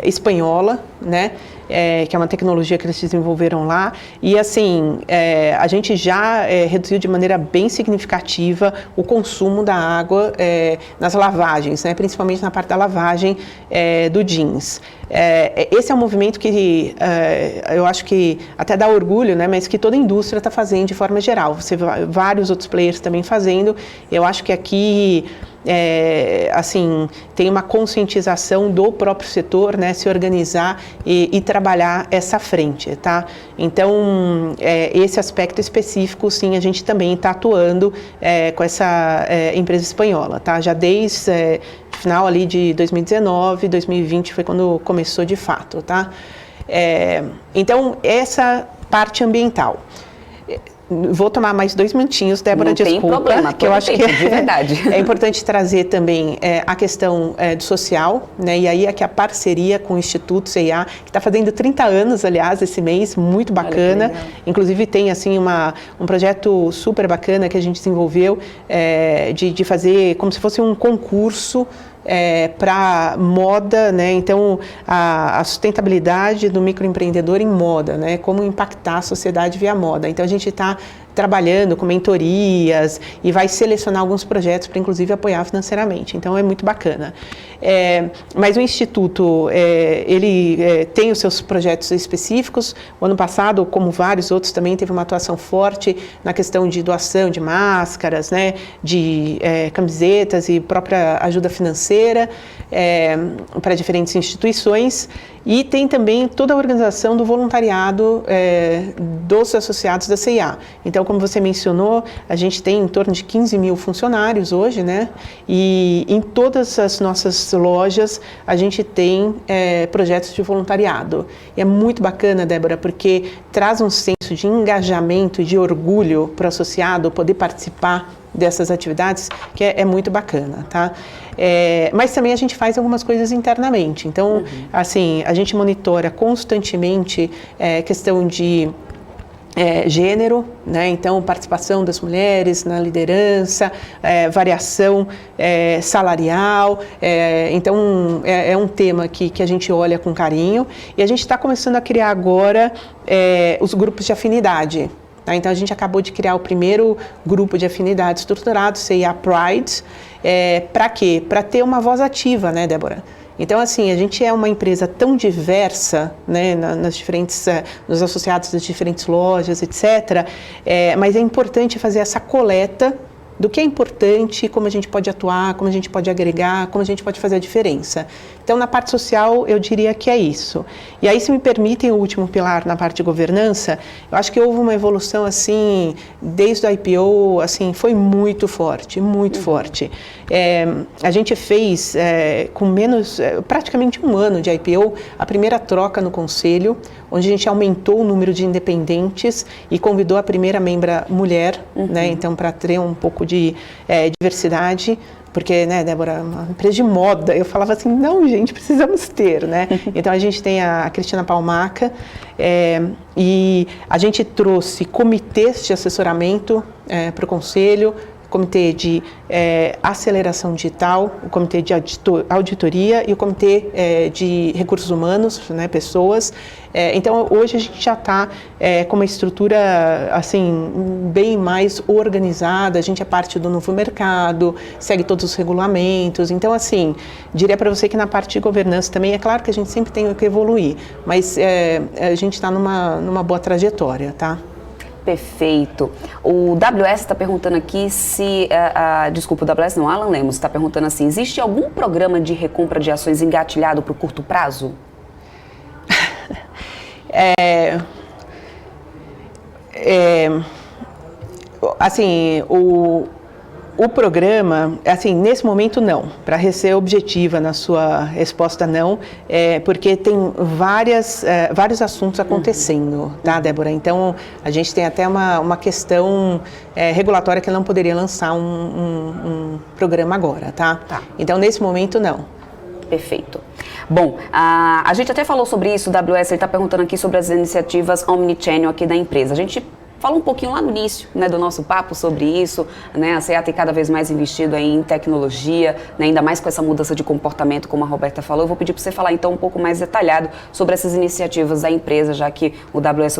espanhola, né? Que é uma tecnologia que eles desenvolveram lá, e assim, a gente já reduziu de maneira bem significativa o consumo da água nas lavagens, né, principalmente na parte da lavagem do jeans. Esse é um movimento que eu acho que até dá orgulho, né, mas que toda a indústria está fazendo de forma geral. Você vê vários outros players também fazendo. Eu acho que aqui assim, tem uma conscientização do próprio setor, né, se organizar e trabalhar essa frente, tá? Então, esse aspecto específico, sim, a gente também está atuando com essa empresa espanhola, tá? Já desde final ali de 2019, 2020 foi quando começou de fato, tá? Então, essa parte ambiental. Vou tomar mais 2 minutinhos, Débora, desculpa. Não tem problema, que eu acho que de verdade. É importante trazer também a questão do social, né? E aí aqui a parceria com o Instituto CIA, que está fazendo 30 anos, aliás, esse mês, muito bacana. Inclusive tem assim um projeto super bacana que a gente desenvolveu de fazer como se fosse um concurso para moda, né? Então a sustentabilidade do microempreendedor em moda, né? Como impactar a sociedade via moda. Então a gente está trabalhando com mentorias e vai selecionar alguns projetos para inclusive apoiar financeiramente. Então é muito bacana. Mas o Instituto ele tem os seus projetos específicos. O ano passado, como vários outros, também teve uma atuação forte na questão de doação de máscaras, né? De camisetas e própria ajuda financeira para diferentes instituições. E tem também toda a organização do voluntariado dos associados da CIA. Então, como você mencionou, a gente tem em torno de 15 mil funcionários hoje, né? E em todas as nossas lojas a gente tem projetos de voluntariado. E é muito bacana, Débora, porque traz um senso de engajamento e de orgulho para o associado poder participar dessas atividades, que é muito bacana, tá? Mas também a gente faz algumas coisas internamente. Então, assim, a gente monitora constantemente questão de gênero, né? Então participação das mulheres na liderança, variação salarial, então é um tema que a gente olha com carinho e a gente está começando a criar agora os grupos de afinidade. Tá? Então a gente acabou de criar o primeiro grupo de afinidade estruturado, CIA Pride, para quê? Para ter uma voz ativa, né, Débora? Então, assim, a gente é uma empresa tão diversa, né, nos associados das diferentes lojas, etc., mas é importante fazer essa coleta do que é importante, como a gente pode atuar, como a gente pode agregar, como a gente pode fazer a diferença. Então, na parte social, eu diria que é isso. E aí, se me permitem, o último pilar na parte de governança, eu acho que houve uma evolução, assim, desde o IPO, assim, foi muito forte, muito forte. A gente fez, com praticamente um ano de IPO, a primeira troca no conselho, onde a gente aumentou o número de independentes e convidou a primeira membra mulher, né, então, para ter um pouco de diversidade. Porque, né, Débora, uma empresa de moda, eu falava assim, não, gente, precisamos ter, né? Então, a gente tem a Cristina Palmaca e a gente trouxe comitês de assessoramento para o conselho, comitê de aceleração digital, o comitê de auditoria e o comitê de recursos humanos, né, pessoas. Então, hoje a gente já está com uma estrutura assim bem mais organizada, a gente é parte do novo mercado, segue todos os regulamentos. Então, assim, diria para você que na parte de governança também, é claro que a gente sempre tem que evoluir, mas a gente está numa boa trajetória, tá? Perfeito. O WS está perguntando aqui se... desculpa, o WS não, Alan Lemos está perguntando assim, existe algum programa de recompra de ações engatilhado para o curto prazo? Assim, o programa, assim, nesse momento não, para ser objetiva na sua resposta não, porque tem vários assuntos acontecendo, tá, Débora? Então, a gente tem até uma questão regulatória que não poderia lançar um programa agora, tá? Então, nesse momento não. Perfeito. Bom, a gente até falou sobre isso, o WS, ele está perguntando aqui sobre as iniciativas Omnichannel aqui da empresa. A gente falou um pouquinho lá no início, né, do nosso papo sobre isso, né, a CA tem cada vez mais investido aí em tecnologia, né, ainda mais com essa mudança de comportamento, como a Roberta falou. Eu vou pedir para você falar então um pouco mais detalhado sobre essas iniciativas da empresa, já que o WS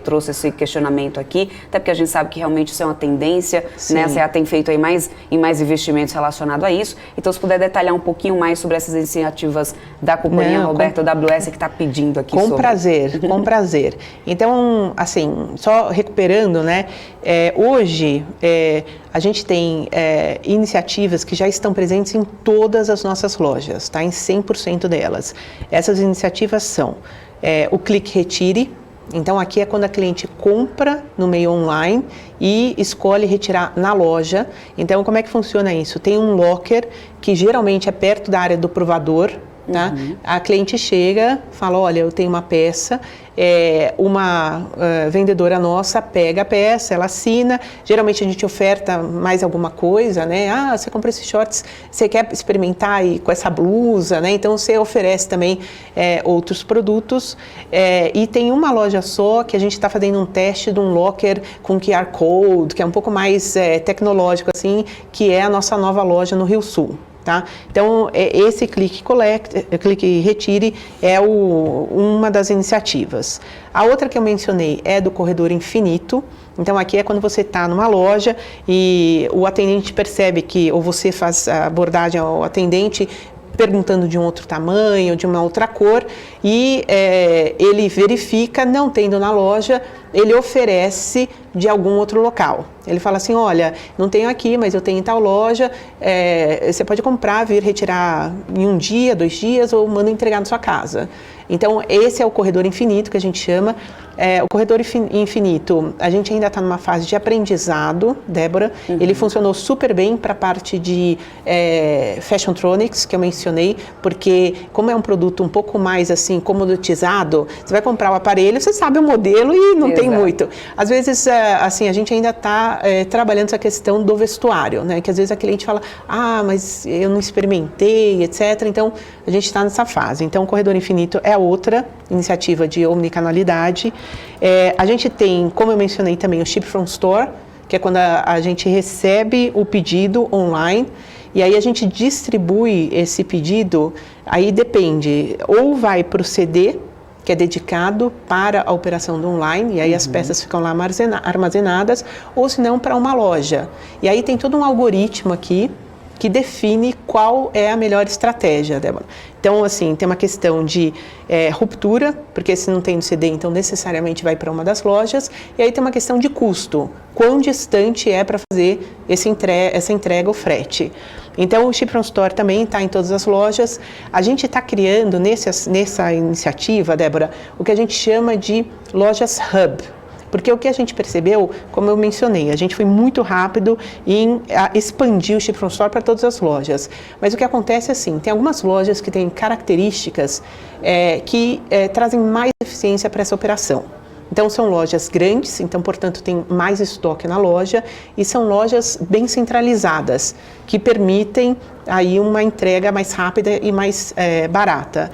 trouxe esse questionamento aqui, até porque a gente sabe que realmente isso é uma tendência, né, a CA tem feito aí mais investimentos relacionados a isso. Então, se puder detalhar um pouquinho mais sobre essas iniciativas da companhia, Roberta, o WS que está pedindo aqui sobre. Com prazer. Então, assim, só recuperando, né? Hoje a gente tem iniciativas que já estão presentes em todas as nossas lojas, tá? Em 100% delas. Essas iniciativas são o Clique Retire. Então, aqui é quando a cliente compra no meio online e escolhe retirar na loja. Então, como é que funciona isso? Tem um locker que geralmente é perto da área do provador. Tá? A cliente chega, fala, olha, eu tenho uma peça, uma vendedora nossa pega a peça, ela assina, geralmente a gente oferta mais alguma coisa, né? Ah, você comprou esses shorts, você quer experimentar aí com essa blusa, né? Então você oferece também outros produtos, e tem uma loja só que a gente está fazendo um teste de um locker com QR Code, que é um pouco mais tecnológico assim, que é a nossa nova loja no Rio Sul. Tá? Então, esse Clique Retire é uma das iniciativas. A outra que eu mencionei é do Corredor Infinito. Então, aqui é quando você está numa loja e o atendente percebe que, ou você faz a abordagem ao atendente perguntando de um outro tamanho, de uma outra cor, e ele verifica, não tendo na loja, ele oferece de algum outro local. Ele fala assim, olha, não tenho aqui, mas eu tenho em tal loja, você pode comprar, vir retirar em 1 dia, 2 dias, ou manda entregar na sua casa. Então, esse é o Corredor Infinito, que a gente chama. O Corredor Infinito, a gente ainda está numa fase de aprendizado, Débora. Ele funcionou super bem para a parte de Fashiontronics, que eu mencionei, porque como é um produto um pouco mais assim, comoditizado, você vai comprar o aparelho, você sabe o modelo e não tem muito. Às vezes, assim, a gente ainda está trabalhando essa questão do vestuário, né? Que às vezes a cliente fala, mas eu não experimentei, etc. Então, a gente está nessa fase. Então, o Corredor Infinito é outra iniciativa de omnicanalidade. A gente tem, como eu mencionei também, o Ship from Store, que é quando a gente recebe o pedido online e aí a gente distribui esse pedido, aí depende, ou vai para o CD, que é dedicado para a operação do online, e aí as peças ficam lá armazenadas, ou se não para uma loja. E aí tem todo um algoritmo aqui que define qual é a melhor estratégia, Débora. Então, assim, tem uma questão de ruptura, porque se não tem no CD, então necessariamente vai para uma das lojas, e aí tem uma questão de custo, quão distante é para fazer essa entrega ou frete. Então, o Ship from Store também está em todas as lojas. A gente está criando nessa iniciativa, Débora, o que a gente chama de lojas hub. Porque o que a gente percebeu, como eu mencionei, a gente foi muito rápido em expandir o Ship from Store para todas as lojas. Mas o que acontece é assim, tem algumas lojas que têm características que trazem mais eficiência para essa operação. Então, são lojas grandes, então, portanto, tem mais estoque na loja, e são lojas bem centralizadas, que permitem aí uma entrega mais rápida e mais barata.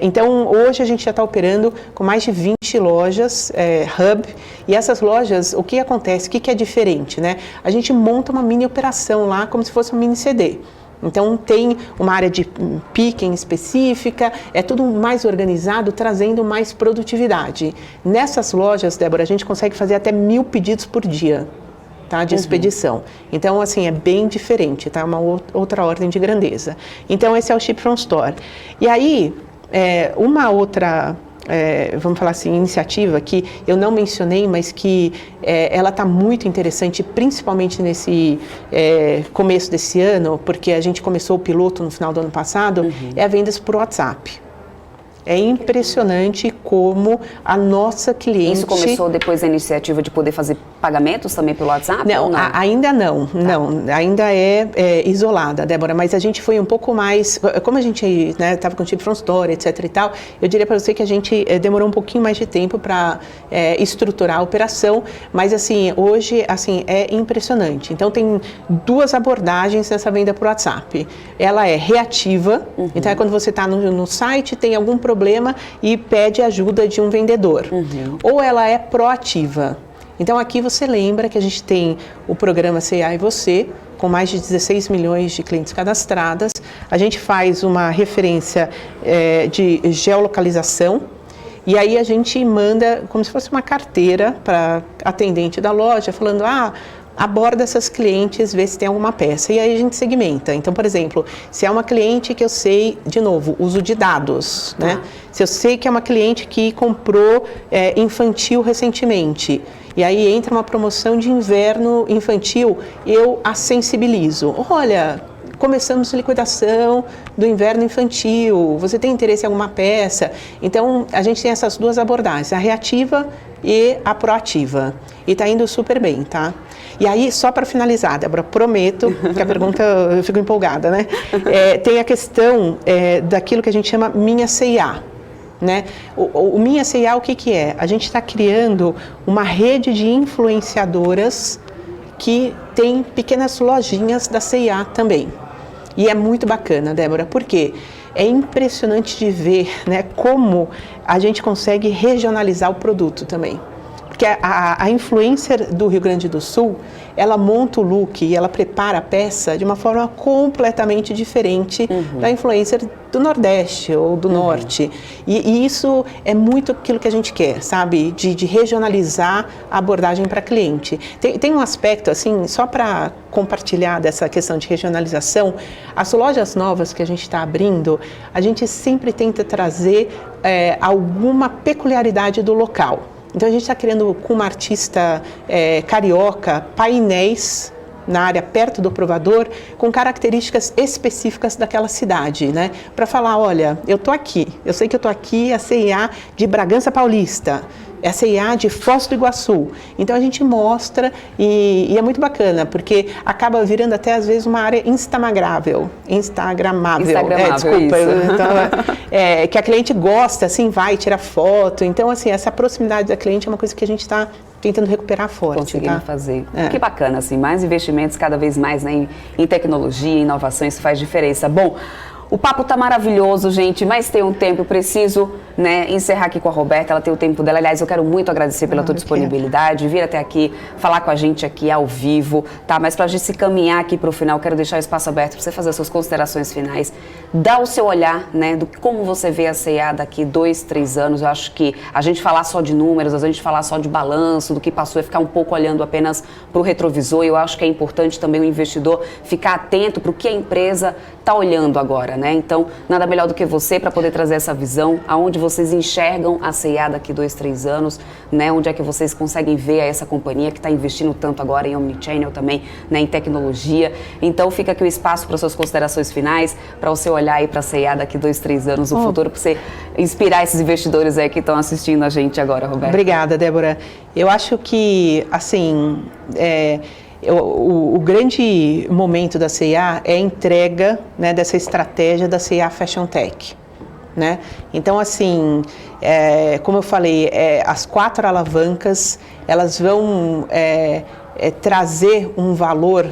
Então, hoje a gente já está operando com mais de 20 lojas hub, e essas lojas, o que acontece? O que é diferente, né? A gente monta uma mini operação lá, como se fosse um mini CD. Então, tem uma área de picking específica, é tudo mais organizado, trazendo mais produtividade. Nessas lojas, Débora, a gente consegue fazer até 1.000 pedidos por dia, tá, de expedição. Então, assim, é bem diferente, tá? Uma outra ordem de grandeza. Então, esse é o Ship from Store. E aí, uma outra... vamos falar assim, iniciativa que eu não mencionei, mas que ela está muito interessante, principalmente nesse começo desse ano, porque a gente começou o piloto no final do ano passado, é a vendas por WhatsApp. É impressionante como a nossa cliente... Isso começou depois da iniciativa de poder fazer pagamentos também pelo WhatsApp? Não, ainda não. Tá. Não, ainda é isolada, Débora, mas a gente foi um pouco mais... Como a gente estava com o Ship from Store, etc e tal, eu diria para você que a gente demorou um pouquinho mais de tempo para estruturar a operação, mas assim, hoje assim, é impressionante. Então tem duas abordagens nessa venda por WhatsApp. Ela é reativa, então é quando você está no site, tem algum problema e pede ajuda de um vendedor. Ou ela é proativa. Então aqui você lembra que a gente tem o programa C&A e Você, com mais de 16 milhões de clientes cadastradas. A gente faz uma referência de geolocalização, e aí a gente manda como se fosse uma carteira para atendente da loja, falando, aborda essas clientes, vê se tem alguma peça. E aí a gente segmenta. Então, por exemplo, se é uma cliente que eu sei, de novo, uso de dados, né? Se eu sei que é uma cliente que comprou infantil recentemente, e aí entra uma promoção de inverno infantil, eu a sensibilizo. Olha, começamos a liquidação do inverno infantil, você tem interesse em alguma peça? Então, a gente tem essas duas abordagens, a reativa e a proativa. E está indo super bem, tá? E aí, só para finalizar, Débora, prometo que a pergunta, eu fico empolgada, né? Tem a questão daquilo que a gente chama Minha C&A. Né? O Minha C&A, o que é? A gente está criando uma rede de influenciadoras que tem pequenas lojinhas da C&A também. E é muito bacana, Débora, porque é impressionante de ver, né, como a gente consegue regionalizar o produto também. Porque a influencer do Rio Grande do Sul, ela monta o look e ela prepara a peça de uma forma completamente diferente da influencer do Nordeste ou do Norte. E isso é muito aquilo que a gente quer, sabe? De regionalizar a abordagem para cliente. Tem um aspecto, assim, só para compartilhar dessa questão de regionalização, as lojas novas que a gente está abrindo, a gente sempre tenta trazer alguma peculiaridade do local. Então a gente está criando com uma artista carioca painéis na área perto do provador com características específicas daquela cidade, né? Para falar, olha, eu tô aqui, eu sei que eu tô aqui, a C&A de Bragança Paulista, é a C&A de Foz do Iguaçu. Então a gente mostra e é muito bacana, porque acaba virando até às vezes uma área instagramável. Desculpa. Então, que a cliente gosta, assim, vai tirar foto. Então, assim, essa proximidade da cliente é uma coisa que a gente está tentando recuperar forte. Conseguindo fazer. Que bacana, assim, mais investimentos cada vez mais, né, em tecnologia, em inovação, isso faz diferença. Bom, o papo tá maravilhoso, gente, mas tem um tempo, eu preciso, né, encerrar aqui com a Roberta, ela tem o tempo dela. Aliás, eu quero muito agradecer pela tua disponibilidade, vir até aqui, falar com a gente aqui ao vivo, tá? Mas pra gente se caminhar aqui pro final, quero deixar o espaço aberto pra você fazer as suas considerações finais, dar o seu olhar, né, do como você vê a C&A daqui 2, 3 anos. Eu acho que a gente falar só de números, a gente falar só de balanço, do que passou, é ficar um pouco olhando apenas pro retrovisor. Eu acho que é importante também o investidor ficar atento pro que a empresa tá olhando agora, né? Então, nada melhor do que você para poder trazer essa visão, aonde vocês enxergam a C&A daqui 2, 3 anos, né? Onde é que vocês conseguem ver essa companhia que está investindo tanto agora em Omnichannel também, né? Em tecnologia. Então, fica aqui o espaço para suas considerações finais, para você olhar aí para a C&A daqui 2, 3 anos no futuro, para você inspirar esses investidores aí que estão assistindo a gente agora, Roberta. Obrigada, Débora. Eu acho que, assim, o grande momento da C&A é a entrega, né, dessa estratégia da C&A Fashion Tech, né? Então, assim, como eu falei, as 4 alavancas, elas vão trazer um valor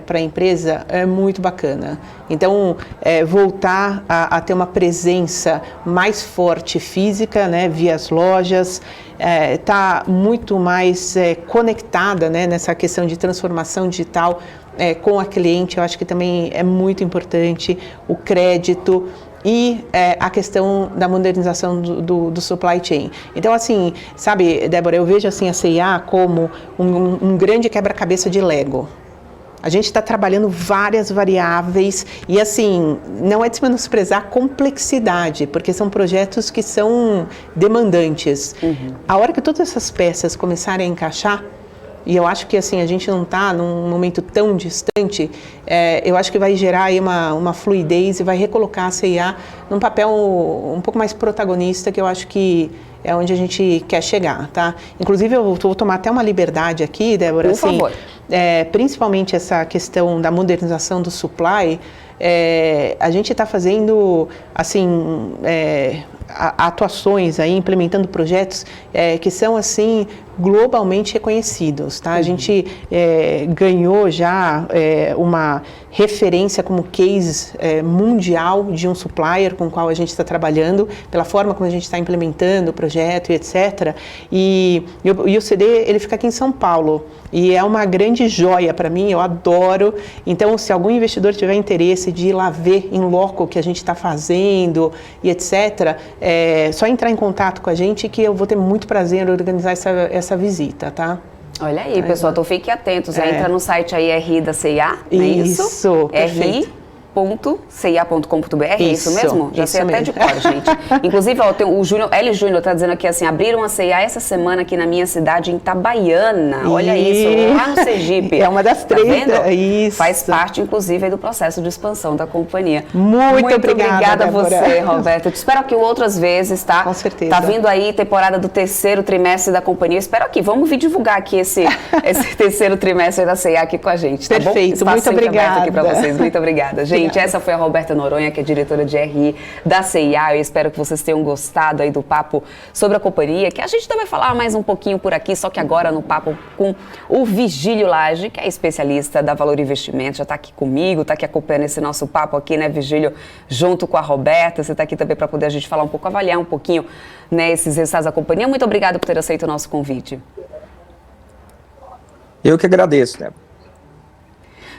para a empresa é muito bacana. Então, voltar a ter uma presença mais forte física, né, via as lojas, tá muito mais conectada, né, nessa questão de transformação digital com a cliente. Eu acho que também é muito importante o crédito e a questão da modernização do supply chain. Então, assim, sabe, Débora, eu vejo assim a C&A como um grande quebra-cabeça de Lego. A gente está trabalhando várias variáveis e, assim, não é de se menosprezar a complexidade, porque são projetos que são demandantes. A hora que todas essas peças começarem a encaixar, e eu acho que assim, a gente não está num momento tão distante, eu acho que vai gerar aí uma fluidez e vai recolocar a C&A num papel um pouco mais protagonista, que eu acho que é onde a gente quer chegar, tá? Inclusive, eu vou tomar até uma liberdade aqui, Débora, por favor. Principalmente essa questão da modernização do supply, a gente está fazendo, assim, atuações aí, implementando projetos que são, assim, globalmente reconhecidos, tá? A gente ganhou já uma referência como case mundial de um supplier com o qual a gente está trabalhando, pela forma como a gente está implementando o projeto e etc. E o CD, ele fica aqui em São Paulo e é uma grande joia para mim, eu adoro. Então, se algum investidor tiver interesse de ir lá ver em loco o que a gente está fazendo e etc., só entrar em contato com a gente que eu vou ter muito prazer em organizar essa visita, tá? Olha aí, pessoal, então fiquem atentos. Entra no site aí, RI da C&A, não é isso? Isso, perfeito. ri.cia.com.br, é isso mesmo? Já sei até de cor, gente. Inclusive, ó, tem o L. Júnior tá dizendo aqui assim, abriram a C&A essa semana aqui na minha cidade, em Itabaiana. Olha isso, lá no Sergipe. É uma das três. Tá isso. Faz parte, inclusive, aí do processo de expansão da companhia. Muito obrigada a você, Roberta. Eu te espero aqui outras vezes, tá? Com certeza. Tá vindo aí temporada do terceiro trimestre da companhia. Eu espero aqui. Vamos vir divulgar aqui esse terceiro trimestre da C&A aqui com a gente, tá Perfeito, bom? muito obrigada. Aqui pra vocês. Muito obrigada, gente. Essa foi a Roberta Noronha, que é diretora de RI da C&A. Eu espero que vocês tenham gostado aí do papo sobre a companhia, que a gente também vai falar mais um pouquinho por aqui, só que agora no papo com o Vigílio Lage, que é especialista da Valor Investimentos, já está aqui comigo, está aqui acompanhando esse nosso papo aqui, né, Vigílio, junto com a Roberta. Você está aqui também para poder a gente falar um pouco, avaliar um pouquinho, né, esses resultados da companhia. Muito obrigada por ter aceito o nosso convite. Eu que agradeço, né?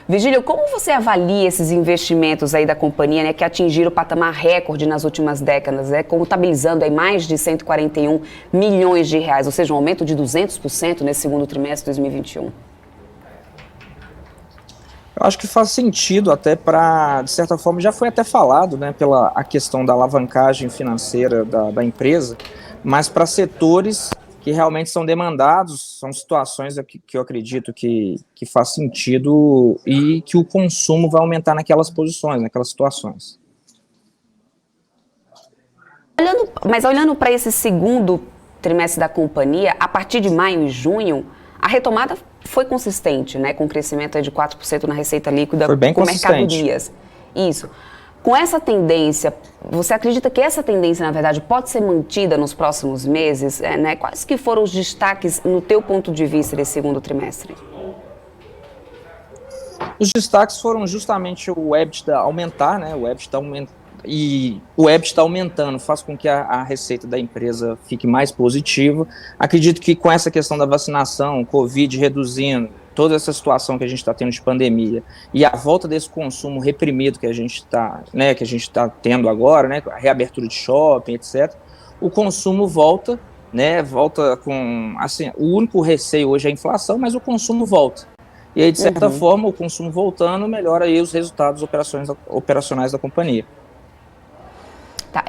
Vigílio, como você avalia esses investimentos aí da companhia, né, que atingiram o patamar recorde nas últimas décadas, né, contabilizando aí mais de 141 milhões de reais, ou seja, um aumento de 200% nesse segundo trimestre de 2021? Eu acho que faz sentido até para, de certa forma, já foi até falado, né, pela a questão da alavancagem financeira da empresa, mas para setores que realmente são demandados, são situações que eu acredito que faz sentido e que o consumo vai aumentar naquelas posições, naquelas situações. Olhando para esse segundo trimestre da companhia, a partir de maio e junho, a retomada foi consistente, né, com crescimento de 4% na receita líquida com mercadorias. Isso. Com essa tendência, você acredita que essa tendência, na verdade, pode ser mantida nos próximos meses? Né? Quais que foram os destaques, no teu ponto de vista, desse segundo trimestre? Os destaques foram justamente o EBITDA aumentar, né? O EBITDA e o EBITDA aumentando faz com que a receita da empresa fique mais positiva. Acredito que com essa questão da vacinação, Covid reduzindo, toda essa situação que a gente está tendo de pandemia e a volta desse consumo reprimido que a gente está, né, tendo agora, né, a reabertura de shopping, etc., o consumo volta, né, volta com, assim, o único receio hoje é a inflação, mas o consumo volta. E aí, de certa forma, o consumo voltando melhora aí os resultados operacionais da companhia. Tá,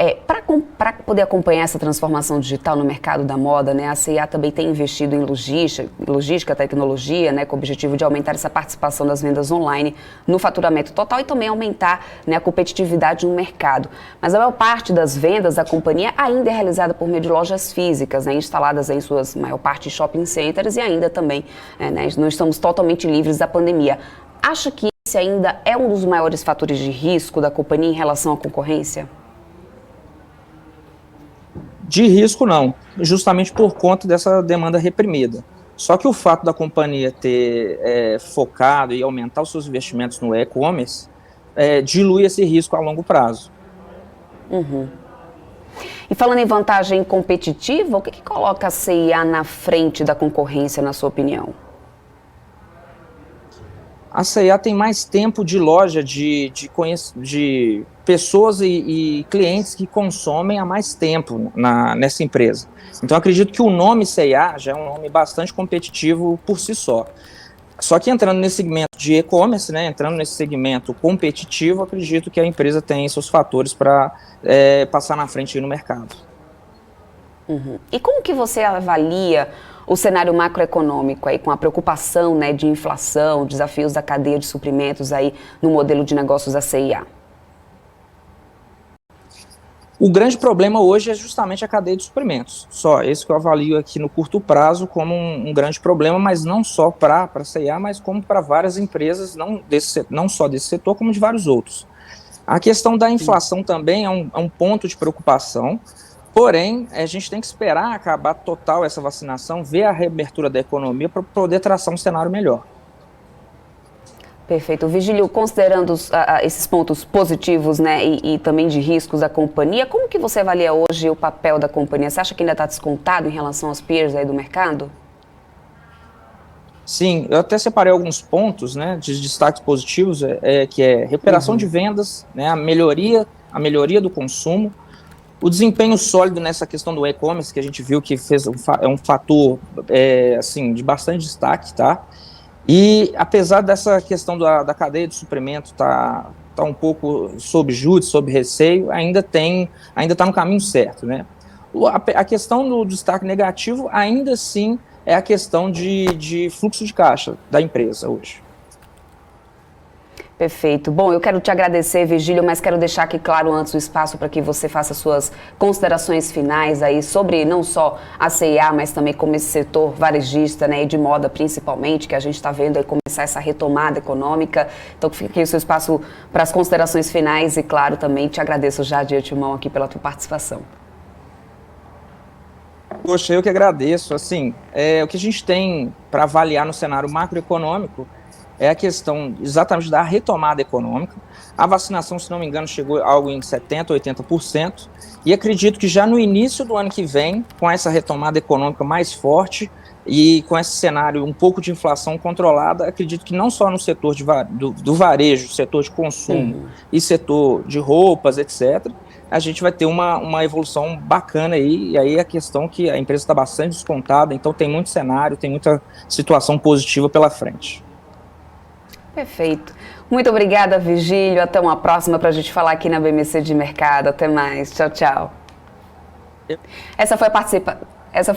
para poder acompanhar essa transformação digital no mercado da moda, né, a C&A também tem investido em logística, tecnologia, né, com o objetivo de aumentar essa participação das vendas online no faturamento total e também aumentar, né, a competitividade no mercado. Mas a maior parte das vendas da companhia ainda é realizada por meio de lojas físicas, né, instaladas em suas maior parte shopping centers e ainda também, né, não estamos totalmente livres da pandemia. Acha que esse ainda é um dos maiores fatores de risco da companhia em relação à concorrência? De risco, não, justamente por conta dessa demanda reprimida. Só que o fato da companhia ter focado e aumentar os seus investimentos no e-commerce dilui esse risco a longo prazo. Uhum. E falando em vantagem competitiva, o que coloca a CIA na frente da concorrência, na sua opinião? A C&A tem mais tempo de loja, de pessoas e clientes que consomem há mais tempo nessa empresa. Então, acredito que o nome C&A já é um nome bastante competitivo por si só. Só que entrando nesse segmento de e-commerce, né, entrando nesse segmento competitivo, acredito que a empresa tem seus fatores para passar na frente aí no mercado. Uhum. E como que você avalia o cenário macroeconômico aí, com a preocupação, né, de inflação, desafios da cadeia de suprimentos aí no modelo de negócios da CIA? O grande problema hoje é justamente a cadeia de suprimentos. Só esse que eu avalio aqui no curto prazo como um grande problema, mas não só para a CIA, mas como para várias empresas, não só desse setor, como de vários outros. A questão da inflação também é um ponto de preocupação. Porém, a gente tem que esperar acabar total essa vacinação, ver a reabertura da economia para poder traçar um cenário melhor. Perfeito. Vigílio, considerando esses pontos positivos, né, e também de riscos da companhia, como que você avalia hoje o papel da companhia? Você acha que ainda está descontado em relação aos peers aí do mercado? Sim, eu até separei alguns pontos, né, de destaques positivos, que é recuperação de vendas, né, a melhoria do consumo, o desempenho sólido nessa questão do e-commerce, que a gente viu que é um fator assim, de bastante destaque, tá? E apesar dessa questão da cadeia de suprimento tá um pouco sob júdice, sob receio, ainda está no caminho certo, né? A questão do destaque negativo, ainda assim, é a questão de fluxo de caixa da empresa hoje. Perfeito. Bom, eu quero te agradecer, Vigílio, mas quero deixar aqui claro antes o espaço para que você faça suas considerações finais aí sobre não só a CIA, mas também como esse setor varejista, né, e de moda principalmente, que a gente está vendo aí começar essa retomada econômica. Então fica aqui o seu espaço para as considerações finais e, claro, também te agradeço já de antemão aqui pela tua participação. Poxa, eu que agradeço. Assim, o que a gente tem para avaliar no cenário macroeconômico é a questão exatamente da retomada econômica. A vacinação, se não me engano, chegou a algo em 70%, 80%, e acredito que já no início do ano que vem, com essa retomada econômica mais forte e com esse cenário um pouco de inflação controlada, acredito que não só no setor do varejo, setor de consumo e setor de roupas, etc., a gente vai ter uma evolução bacana aí, e aí a questão que a empresa está bastante descontada, então tem muito cenário, tem muita situação positiva pela frente. Perfeito. Muito obrigada, Vigílio. Até uma próxima para a gente falar aqui na BMC de Mercado. Até mais. Tchau, tchau. Essa foi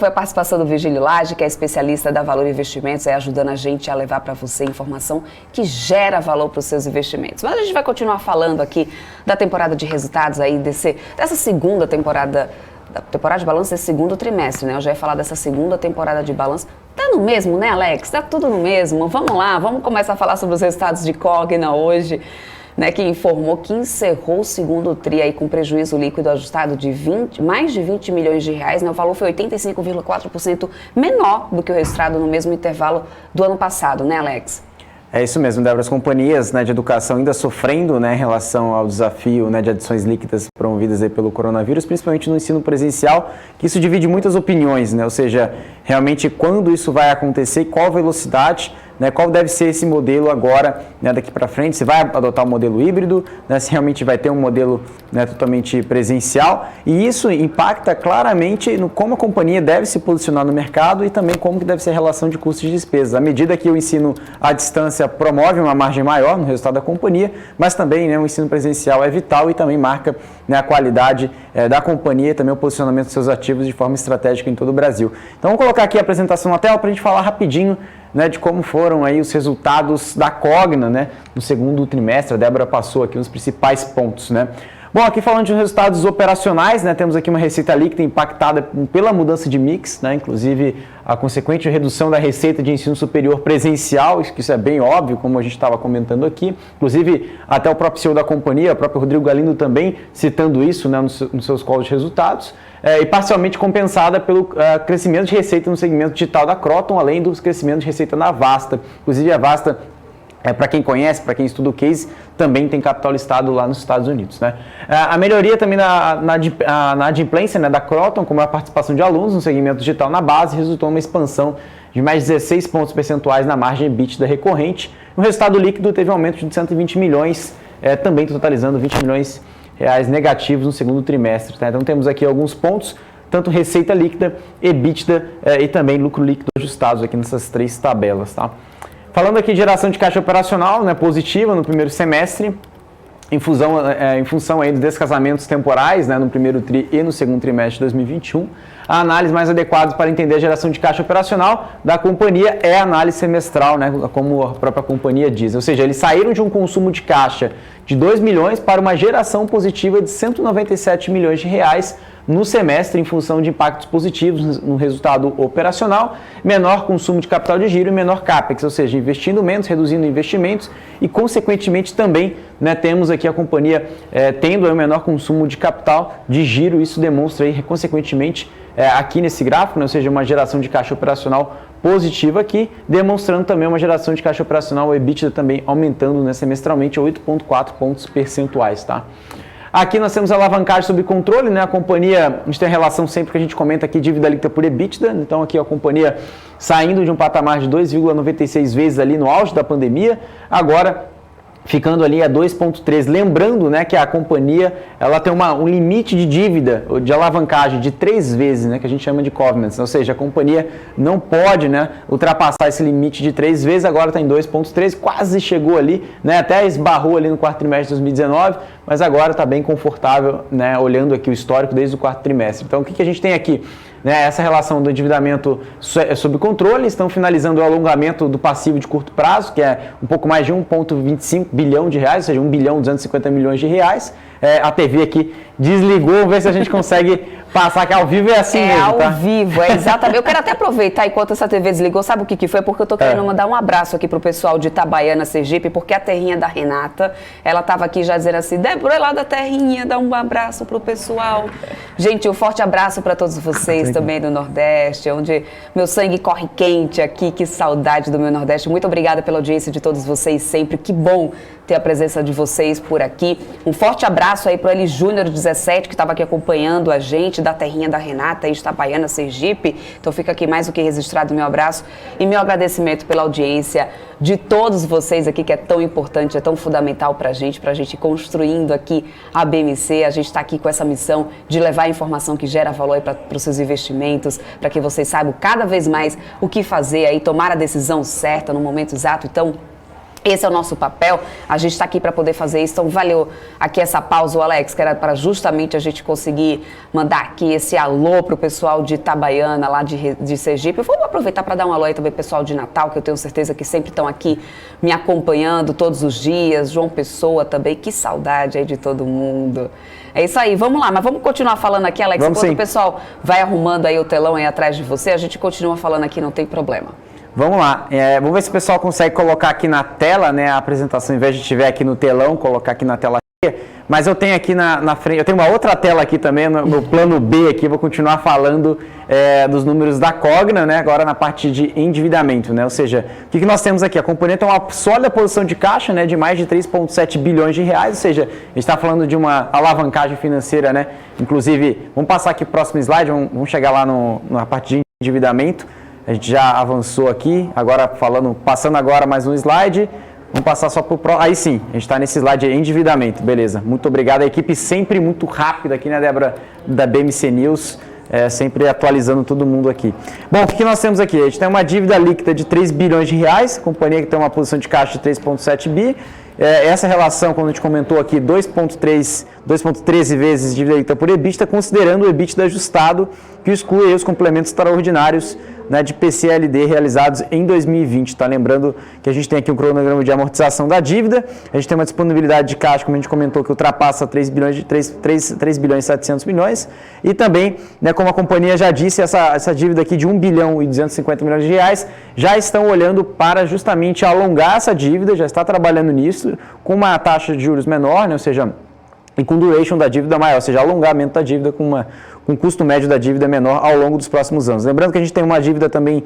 a participação do Vigílio Lage, que é especialista da Valor Investimentos, ajudando a gente a levar para você informação que gera valor para os seus investimentos. Mas a gente vai continuar falando aqui da temporada de resultados aí, dessa segunda temporada, da temporada de balanço desse segundo trimestre, né? Eu já ia falar dessa segunda temporada de balanço. Tá no mesmo, né, Alex? Tá tudo no mesmo. Vamos lá, vamos começar a falar sobre os resultados de Cogna hoje, né, que informou que encerrou o segundo TRI aí com prejuízo líquido ajustado de mais de 20 milhões de reais, né? O valor foi 85,4% menor do que o registrado no mesmo intervalo do ano passado, né, Alex? É isso mesmo, Débora. As companhias, né, de educação ainda sofrendo, né, em relação ao desafio, né, de adições líquidas promovidas aí pelo coronavírus, principalmente no ensino presencial, que isso divide muitas opiniões, né? Ou seja, realmente quando isso vai acontecer e qual velocidade, né, qual deve ser esse modelo agora, né, daqui para frente, se vai adotar o modelo híbrido, né, se realmente vai ter um modelo, né, totalmente presencial, e isso impacta claramente no como a companhia deve se posicionar no mercado e também como que deve ser a relação de custos e despesas. À medida que o ensino à distância promove uma margem maior no resultado da companhia, mas também, né, o ensino presencial é vital e também marca, né, a qualidade da companhia e também o posicionamento dos seus ativos de forma estratégica em todo o Brasil. Então vamos colocar aqui a apresentação na tela para a gente falar rapidinho, né, de como foram aí os resultados da Cogna, né, no segundo trimestre. A Débora passou aqui os principais pontos, né. Bom, aqui falando de resultados operacionais, né, temos aqui uma receita líquida impactada pela mudança de mix, né, inclusive a consequente redução da receita de ensino superior presencial, isso é bem óbvio, como a gente estava comentando aqui, inclusive até o próprio CEO da companhia, o próprio Rodrigo Galindo também citando isso, né, nos seus calls de resultados, e parcialmente compensada pelo crescimento de receita no segmento digital da Kroton, além do crescimento de receita na Vasta. Inclusive a Vasta, para quem conhece, para quem estuda o case, também tem capital listado lá nos Estados Unidos, né? A melhoria também na adimplência, né, da Kroton, como a participação de alunos no segmento digital na base, resultou em uma expansão de mais 16 pontos percentuais na margem EBITDA recorrente. O resultado líquido teve um aumento de 120 milhões, também totalizando 20 milhões reais negativos no segundo trimestre, tá? Então temos aqui alguns pontos, tanto receita líquida, EBITDA e também lucro líquido ajustados aqui nessas 3 tabelas, tá? Falando aqui de geração de caixa operacional, né, positiva no primeiro semestre, em função aí dos descasamentos temporais, né, no primeiro tri e no segundo trimestre de 2021, a análise mais adequada para entender a geração de caixa operacional da companhia é a análise semestral, né, como a própria companhia diz. Ou seja, eles saíram de um consumo de caixa de 2 milhões para uma geração positiva de 197 milhões de reais no semestre, em função de impactos positivos no resultado operacional, menor consumo de capital de giro e menor CAPEX, ou seja, investindo menos, reduzindo investimentos e, consequentemente, também, né, temos aqui a companhia tendo um menor consumo de capital de giro. Isso demonstra, aí, consequentemente, aqui nesse gráfico, né, ou seja, uma geração de caixa operacional positiva aqui, demonstrando também uma geração de caixa operacional, o EBITDA também aumentando, né, semestralmente 8,4 pontos percentuais, tá? Aqui nós temos a alavancagem sob controle, né? A companhia, a gente tem a relação sempre que a gente comenta aqui, dívida líquida por EBITDA, então aqui a companhia saindo de um patamar de 2,96 vezes ali no auge da pandemia, agora ficando ali a 2,3. Lembrando, né, que a companhia ela tem um limite de dívida, de alavancagem de 3 vezes, né, que a gente chama de covenants, ou seja, a companhia não pode, né, ultrapassar esse limite de 3 vezes, agora está em 2,3, quase chegou ali, né, até esbarrou ali no quarto trimestre de 2019, mas agora está bem confortável, né, olhando aqui o histórico desde o quarto trimestre. Então, o que a gente tem aqui? Essa relação do endividamento sob controle, estão finalizando o alongamento do passivo de curto prazo, que é um pouco mais de 1,25 bilhão de reais, ou seja, 1 bilhão 250 milhões de reais. A TV aqui desligou, vamos ver se a gente consegue passar, que ao vivo é assim mesmo, tá? Ao vivo, exatamente. Eu quero até aproveitar enquanto essa TV desligou, sabe o que foi? Porque eu tô querendo mandar um abraço aqui pro pessoal de Itabaiana, Sergipe, porque a terrinha da Renata, ela tava aqui já dizendo assim, Débora, é lá da terrinha, dá um abraço pro pessoal. Gente, um forte abraço para todos vocês também do Nordeste, onde meu sangue corre quente aqui, que saudade do meu Nordeste. Muito obrigada pela audiência de todos vocês sempre, que bom ter a presença de vocês por aqui. Um forte abraço aí pro Eli Júnior 17, que estava aqui acompanhando a gente, da terrinha da Renata, Itabaiana, Sergipe. Então fica aqui mais do que registrado o meu abraço e meu agradecimento pela audiência de todos vocês aqui, que é tão importante, é tão fundamental pra gente ir construindo aqui a BMC. A gente está aqui com essa missão de levar a informação que gera valor para os seus investimentos, para que vocês saibam cada vez mais o que fazer aí, tomar a decisão certa no momento exato. Então, esse é o nosso papel, a gente está aqui para poder fazer isso, então valeu aqui essa pausa, o Alex, que era para justamente a gente conseguir mandar aqui esse alô para o pessoal de Itabaiana, lá de Sergipe. Eu vou aproveitar para dar um alô aí também pro pessoal de Natal, que eu tenho certeza que sempre estão aqui me acompanhando todos os dias, João Pessoa também, que saudade aí de todo mundo. É isso aí, vamos lá, mas vamos continuar falando aqui, Alex, enquanto o pessoal vai arrumando aí o telão aí atrás de você, a gente continua falando aqui, não tem problema. Vamos lá, vamos ver se o pessoal consegue colocar aqui na tela, né, a apresentação, em vez de tiver aqui no telão, colocar aqui na tela cheia. Mas eu tenho aqui na frente, eu tenho uma outra tela aqui também, no plano B aqui, vou continuar falando dos números da Cogna, né, agora na parte de endividamento, né, ou seja, o que nós temos aqui? A companhia tem uma sólida posição de caixa, né, de mais de 3,7 bilhões de reais, ou seja, a gente está falando de uma alavancagem financeira, né, inclusive, vamos passar aqui para o próximo slide, vamos chegar lá na parte de endividamento. A gente já avançou aqui, agora passando agora mais um slide, vamos passar só para o próximo, aí sim, a gente está nesse slide de endividamento, beleza, muito obrigado, a equipe sempre muito rápida aqui, né, Débora, da BMC News, sempre atualizando todo mundo aqui. Bom, o que nós temos aqui? A gente tem uma dívida líquida de 3 bilhões de reais, companhia que tem uma posição de caixa de 3,7 bi, essa relação, como a gente comentou aqui, 2,13 vezes dívida líquida por EBITDA, considerando o EBITDA ajustado, que exclui os complementos extraordinários né, de PCLD realizados em 2020. Tá? Lembrando que a gente tem aqui um cronograma de amortização da dívida, a gente tem uma disponibilidade de caixa, como a gente comentou, que ultrapassa 3 bilhões e 700 milhões, e também, né, como a companhia já disse, essa dívida aqui de 1 bilhão e 250 milhões de reais, já estão olhando para justamente alongar essa dívida, já está trabalhando nisso, com uma taxa de juros menor, né, ou seja, e com duration da dívida maior, ou seja, alongamento da dívida com um custo médio da dívida menor ao longo dos próximos anos. Lembrando que a gente tem uma dívida também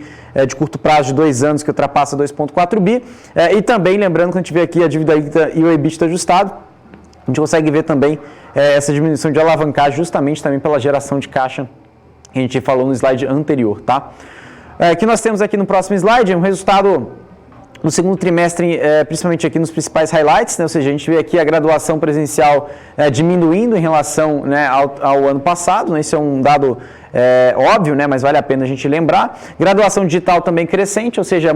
de curto prazo de 2 anos que ultrapassa 2,4 bi, e também lembrando que a gente vê aqui a dívida e o EBITDA ajustado, a gente consegue ver também essa diminuição de alavancagem justamente também pela geração de caixa que a gente falou no slide anterior, tá? Que nós temos aqui no próximo slide um resultado no segundo trimestre, principalmente aqui nos principais highlights, né? Ou seja, a gente vê aqui a graduação presencial diminuindo em relação, né, ao ano passado, né? Isso é um dado óbvio, né, mas vale a pena a gente lembrar. Graduação digital também crescente, ou seja,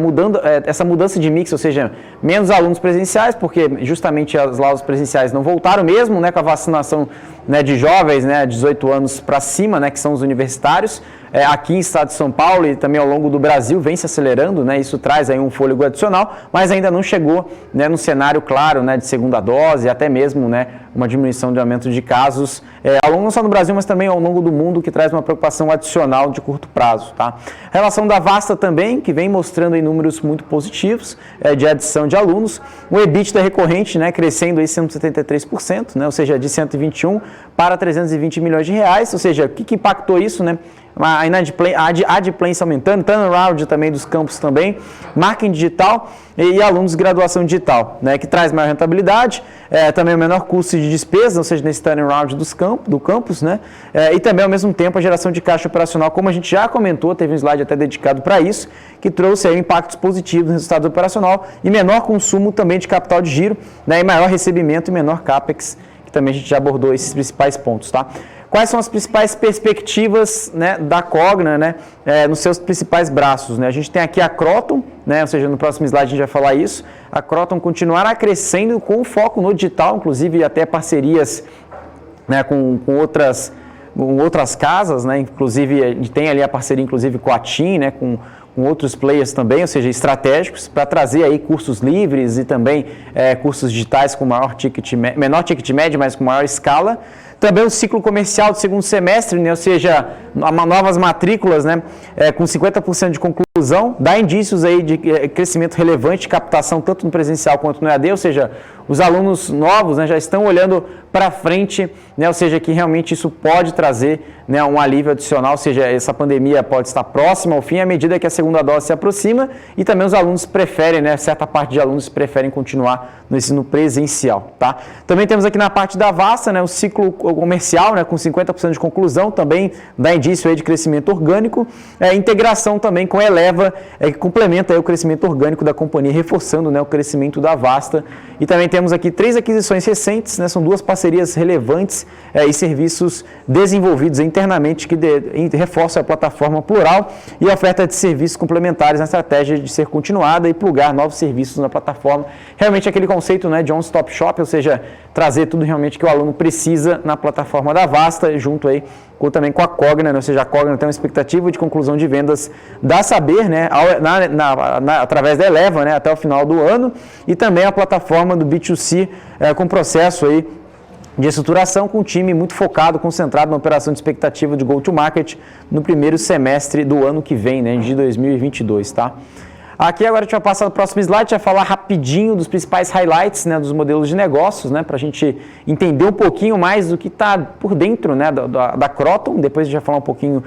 essa mudança de mix, ou seja, menos alunos presenciais, porque justamente as aulas presenciais não voltaram mesmo, né, com a vacinação, né, de jovens, né, 18 anos para cima, né, que são os universitários. Aqui em estado de São Paulo e também ao longo do Brasil vem se acelerando, né, isso traz aí um fôlego adicional, mas ainda não chegou, né, no cenário claro, né, de segunda dose, até mesmo, né, uma diminuição de aumento de casos, ao longo não só no Brasil, mas também ao longo do mundo, que traz uma preocupação adicional de curto prazo. Tá? A relação da Vasta também, que vem mostrando aí números muito positivos de adição de alunos, o EBITDA recorrente, né, crescendo aí 173%, né, ou seja, de 121 para 320 milhões de reais, ou seja, o que impactou isso, né? A adimplência aumentando, turnaround também dos campos também, marketing digital e alunos de graduação digital, né, que traz maior rentabilidade, também o menor custo de despesa, ou seja, nesse turnaround do campus, né, e também ao mesmo tempo a geração de caixa operacional, como a gente já comentou, teve um slide até dedicado para isso, que trouxe aí impactos positivos no resultado operacional e menor consumo também de capital de giro, né, e maior recebimento e menor CAPEX, que também a gente já abordou esses principais pontos, tá? Quais são as principais perspectivas, né, da Cogna, né, nos seus principais braços? Né? A gente tem aqui a Kroton, né, ou seja, no próximo slide a gente vai falar isso. A Kroton continuará crescendo com foco no digital, inclusive até parcerias, né, com outras casas, né, inclusive a gente tem ali a parceria inclusive com a TIM, né, com outros players também, ou seja, estratégicos, para trazer aí cursos livres e também cursos digitais com menor ticket médio, mas com maior escala. Também o ciclo comercial do segundo semestre, né, ou seja, novas matrículas, né, com 50% de conclusão, dá indícios aí de crescimento relevante de captação tanto no presencial quanto no EAD, ou seja, os alunos novos, né, já estão olhando para frente, né, ou seja, que realmente isso pode trazer, né, um alívio adicional, ou seja, essa pandemia pode estar próxima ao fim à medida que a segunda dose se aproxima e também os alunos preferem, né, certa parte de alunos preferem continuar no ensino presencial, tá? Também temos aqui na parte da Vasta, né, o ciclo comercial, né, com 50% de conclusão, também dá indício aí de crescimento orgânico, integração também com a Eleva, que complementa aí o crescimento orgânico da companhia, reforçando, né, o crescimento da Vasta. E também temos aqui 3 aquisições recentes, né, são 2 parcerias relevantes e serviços desenvolvidos internamente que reforçam a plataforma plural e a oferta de serviços complementares na estratégia de ser continuada e plugar novos serviços na plataforma. Realmente aquele conceito, né, de one-stop shop, ou seja, trazer tudo realmente que o aluno precisa na plataforma da Vasta, junto aí também com a Cogna, né? Ou seja, a Cogna tem uma expectativa de conclusão de vendas da Saber, né, através da Eleva, né, até o final do ano, e também a plataforma do B2C com processo aí de estruturação, com um time muito focado, concentrado na operação de expectativa de go-to-market no primeiro semestre do ano que vem, né, de 2022, tá? Aqui agora a gente vai passar no próximo slide, a gente vai falar rapidinho dos principais highlights, né, dos modelos de negócios, né, para a gente entender um pouquinho mais do que está por dentro, né, da Kroton. Depois a gente vai falar um pouquinho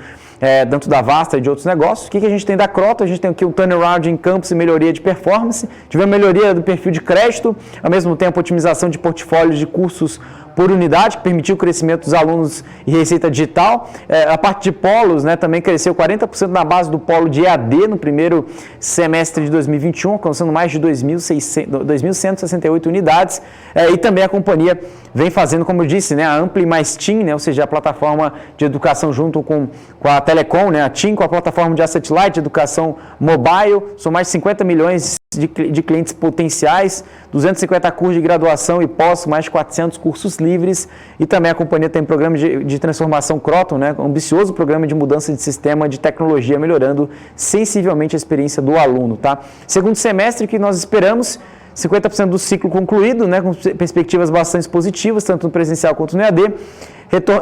dentro da Vasta e de outros negócios. O que a gente tem da Kroton? A gente tem aqui um turnaround em campos e melhoria de performance, tivemos melhoria do perfil de crédito, ao mesmo tempo otimização de portfólios de cursos por unidade, que permitiu o crescimento dos alunos e receita digital. A parte de polos, né, também cresceu 40% na base do polo de EAD no primeiro semestre de 2021, alcançando mais de 2.168 unidades. E também a companhia vem fazendo, como eu disse, né, a Ampli mais TIM, né, ou seja, a plataforma de educação junto com a Telecom, né, a TIM com a plataforma de Asset Light, de educação mobile, são mais de 50 milhões de clientes potenciais, 250 cursos de graduação e pós, mais de 400 cursos livres, e também a companhia tem um programa de transformação Croton, né, um ambicioso programa de mudança de sistema de tecnologia, melhorando sensivelmente a experiência do aluno. Tá? Segundo semestre que nós esperamos, 50% do ciclo concluído, né, com perspectivas bastante positivas, tanto no presencial quanto no EAD.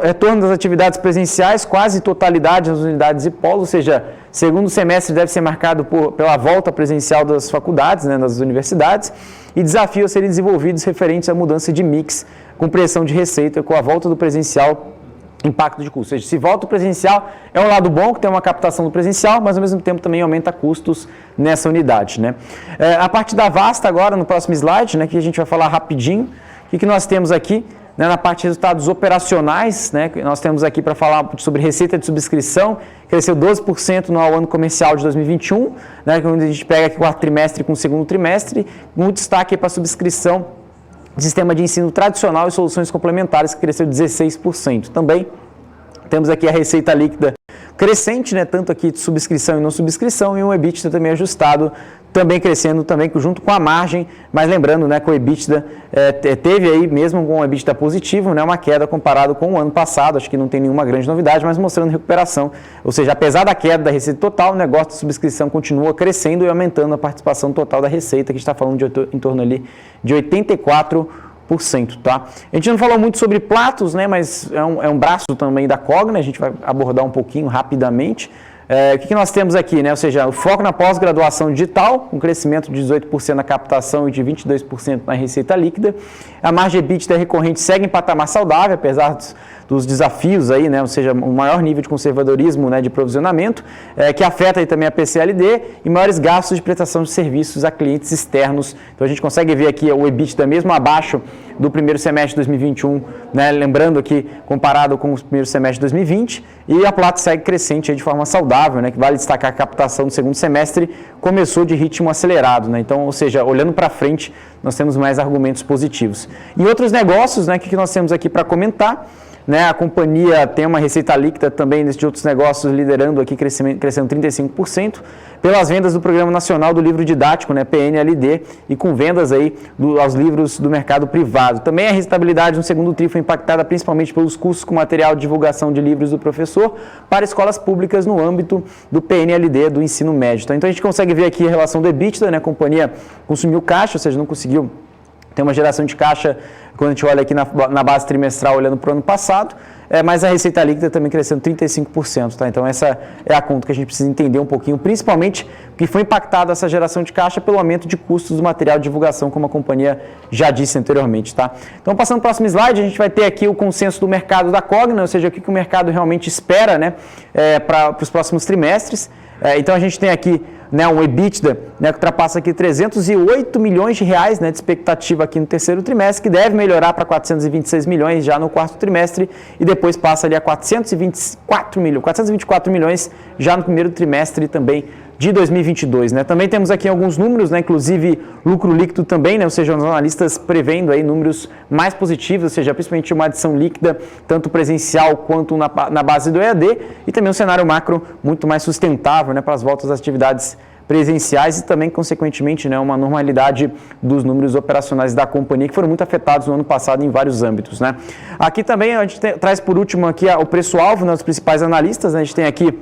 Retorno das atividades presenciais, quase totalidade das unidades e polos, ou seja, segundo semestre deve ser marcado pela volta presencial das faculdades, né, das universidades, e desafios a serem desenvolvidos referentes à mudança de mix, com pressão de receita, com a volta do presencial, impacto de custo. Ou seja, se volta o presencial, é um lado bom, que tem uma captação do presencial, mas ao mesmo tempo também aumenta custos nessa unidade. Né? A parte da Vasta agora, no próximo slide, né, que a gente vai falar rapidinho, o que nós temos aqui? Na parte de resultados operacionais, né, nós temos aqui para falar sobre receita de subscrição, cresceu 12% no ano comercial de 2021, né, quando a gente pega aqui o quarto trimestre com o segundo trimestre, um destaque para a subscrição de sistema de ensino tradicional e soluções complementares, que cresceu 16%. Também temos aqui a receita líquida crescente, né, tanto aqui de subscrição e não subscrição, e um EBITDA também ajustado, também crescendo, também junto com a margem, mas lembrando, né, que o EBITDA teve aí, mesmo com o EBITDA positivo, né, uma queda comparado com o ano passado, acho que não tem nenhuma grande novidade, mas mostrando recuperação, ou seja, apesar da queda da receita total, o negócio de subscrição continua crescendo e aumentando a participação total da receita, que está falando em torno ali de 84%. Tá? A gente não falou muito sobre Platos, né, mas é um braço também da Cogna, a gente vai abordar um pouquinho rapidamente. O que nós temos aqui? Né? Ou seja, o foco na pós-graduação digital, com crescimento de 18% na captação e de 22% na receita líquida. A margem EBITDA recorrente segue em patamar saudável, apesar dos desafios aí, né? Ou seja, um maior nível de conservadorismo, né, de provisionamento, que afeta aí também a PCLD e maiores gastos de prestação de serviços a clientes externos. Então a gente consegue ver aqui o EBITDA mesmo abaixo do primeiro semestre de 2021, né? Lembrando aqui, comparado com o primeiro semestre de 2020, e a Platos segue crescente aí de forma saudável, né? Que vale destacar que a captação do segundo semestre começou de ritmo acelerado, né? Então, ou seja, olhando para frente, nós temos mais argumentos positivos. E outros negócios, né, que nós temos aqui para comentar, né, a companhia tem uma receita líquida também de outros negócios liderando aqui, crescendo 35%, pelas vendas do Programa Nacional do Livro Didático, né, PNLD, e com vendas aí aos livros do mercado privado. Também a rentabilidade no segundo TRI foi impactada principalmente pelos custos com material de divulgação de livros do professor para escolas públicas no âmbito do PNLD, do ensino médio. Então a gente consegue ver aqui a relação do EBITDA, né, a companhia consumiu caixa, ou seja, não conseguiu ter uma geração de caixa quando a gente olha aqui na base trimestral, olhando para o ano passado, mas a receita líquida também crescendo 35%. Tá? Então essa é a conta que a gente precisa entender um pouquinho, principalmente porque foi impactada essa geração de caixa pelo aumento de custos do material de divulgação, como a companhia já disse anteriormente. Tá? Então passando para o próximo slide, a gente vai ter aqui o consenso do mercado da Cogna, ou seja, o que o mercado realmente espera, né, para os próximos trimestres. Então a gente tem aqui, né, um EBITDA, né, que ultrapassa aqui 308 milhões de reais, né, de expectativa aqui no terceiro trimestre, que deve melhorar para 426 milhões já no quarto trimestre e depois passa ali a 424 milhões já no primeiro trimestre também de 2022, né? Também temos aqui alguns números, né? Inclusive lucro líquido também, né? Ou seja, os analistas prevendo aí números mais positivos, ou seja, principalmente uma adição líquida, tanto presencial quanto na base do EAD, e também um cenário macro muito mais sustentável, né? Para as voltas das atividades presenciais e também, consequentemente, né, uma normalidade dos números operacionais da companhia, que foram muito afetados no ano passado em vários âmbitos, né? Aqui também a gente traz por último aqui o preço-alvo, né, dos principais analistas, né? A gente tem aqui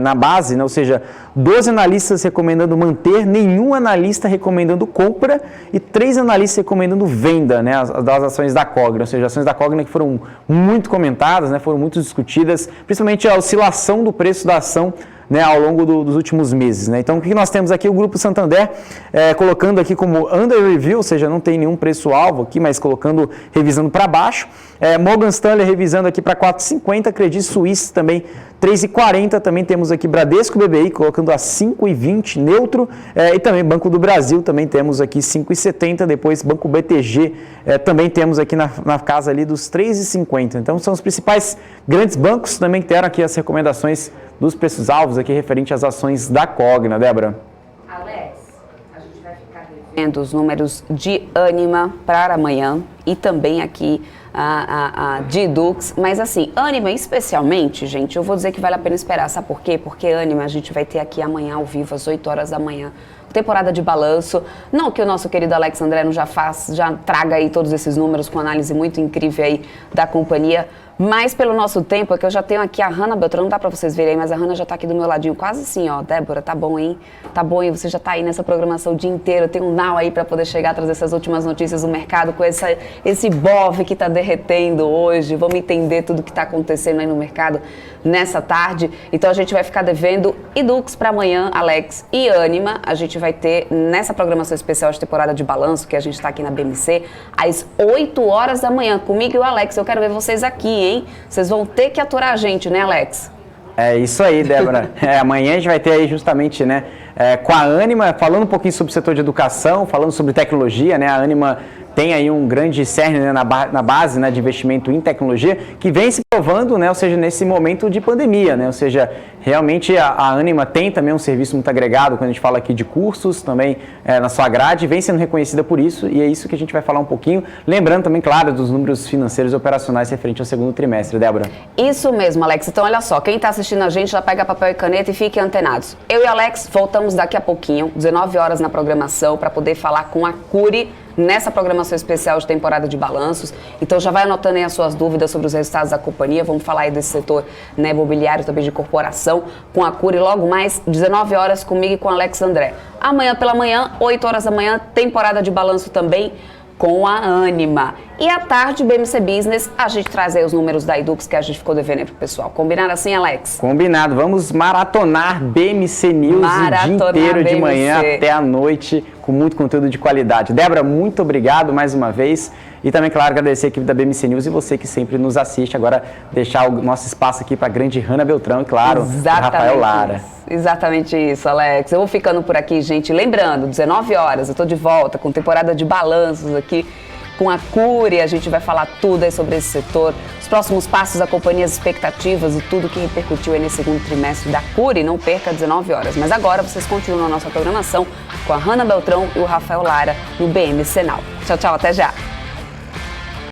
na base, né, ou seja, 12 analistas recomendando manter, nenhum analista recomendando compra e 3 analistas recomendando venda, né, das ações da Cogna, ou seja, ações da Cogna que foram muito comentadas, né, foram muito discutidas, principalmente a oscilação do preço da ação, né, ao longo dos últimos meses, né? Então, o que nós temos aqui? O Grupo Santander colocando aqui como under review, ou seja, não tem nenhum preço-alvo aqui, mas revisando para baixo. Morgan Stanley revisando aqui para 4,50, Credit Suisse também 3,40, também temos aqui Bradesco BBI colocando a 5,20, neutro, e também Banco do Brasil também temos aqui 5,70, depois Banco BTG também temos aqui na casa ali dos 3,50. Então, são os principais grandes bancos também que deram aqui as recomendações dos preços-alvos aqui referente às ações da Cogna, Débora. Alex, a gente vai ficar vendo os números de Ânima para amanhã e também aqui de Edux, mas assim, Ânima especialmente, gente, eu vou dizer que vale a pena esperar, sabe por quê? Porque Ânima a gente vai ter aqui amanhã ao vivo, às 8 horas da manhã, temporada de balanço, não que o nosso querido Alex André não já traga aí todos esses números com análise muito incrível aí da companhia, mas pelo nosso tempo, é que eu já tenho aqui a Hanna Beltrão, não dá pra vocês verem aí, mas a Hanna já tá aqui do meu ladinho, quase assim, ó, Débora, tá bom, hein? Tá bom, hein? Você já tá aí nessa programação o dia inteiro, tem um Now aí pra poder chegar a trazer essas últimas notícias do mercado com esse BOV que tá derretendo hoje, vamos entender tudo que tá acontecendo aí no mercado nessa tarde, então a gente vai ficar devendo Edux pra amanhã, Alex, e Ânima, a gente vai ter nessa programação especial de temporada de balanço, que a gente tá aqui na BMC, às 8 horas da manhã, comigo e o Alex, eu quero ver vocês aqui, hein? Vocês vão ter que aturar a gente, né, Alex? É isso aí, Débora. Amanhã a gente vai ter aí justamente, né, com a Ânima, falando um pouquinho sobre o setor de educação, falando sobre tecnologia, né, a Ânima tem aí um grande cerne, né, na base, né, de investimento em tecnologia, que vem se provando, né, ou seja, nesse momento de pandemia, né, ou seja, realmente a Ânima tem também um serviço muito agregado, quando a gente fala aqui de cursos, também na sua grade, vem sendo reconhecida por isso, e é isso que a gente vai falar um pouquinho, lembrando também, claro, dos números financeiros e operacionais referente ao segundo trimestre, Débora. Isso mesmo, Alex. Então, olha só, quem está assistindo a gente já pega papel e caneta e fiquem antenados. Eu e Alex voltamos daqui a pouquinho, 19 horas na programação, para poder falar com a Cury, nessa programação especial de temporada de balanços. Então já vai anotando aí as suas dúvidas sobre os resultados da companhia. Vamos falar aí desse setor, né, imobiliário, também de corporação, com a Cury logo mais, 19 horas comigo e com o Alex André. Amanhã pela manhã, 8 horas da manhã, temporada de balanço também com a Ânima. E à tarde, BMC Business, a gente traz aí os números da Edux que a gente ficou devendo aí pro pessoal. Combinado assim, Alex? Combinado. Vamos maratonar BMC News o dia inteiro, de manhã até a noite, com muito conteúdo de qualidade. Débora, muito obrigado mais uma vez. E também, claro, agradecer a equipe da BMC News e você que sempre nos assiste. Agora, deixar o nosso espaço aqui para a grande Hanna Beltrão e, claro, Rafael Lara. Exatamente isso, Alex. Eu vou ficando por aqui, gente. Lembrando, 19 horas, eu tô de volta com temporada de balanços aqui com a Cury. A gente vai falar tudo aí sobre esse setor, os próximos passos da companhia, as expectativas e tudo que repercutiu aí nesse segundo trimestre da Cury. Não perca 19 horas. Mas agora vocês continuam na nossa programação com a Hanna Beltrão e o Rafael Lara no BMC Now. Tchau, tchau, até já!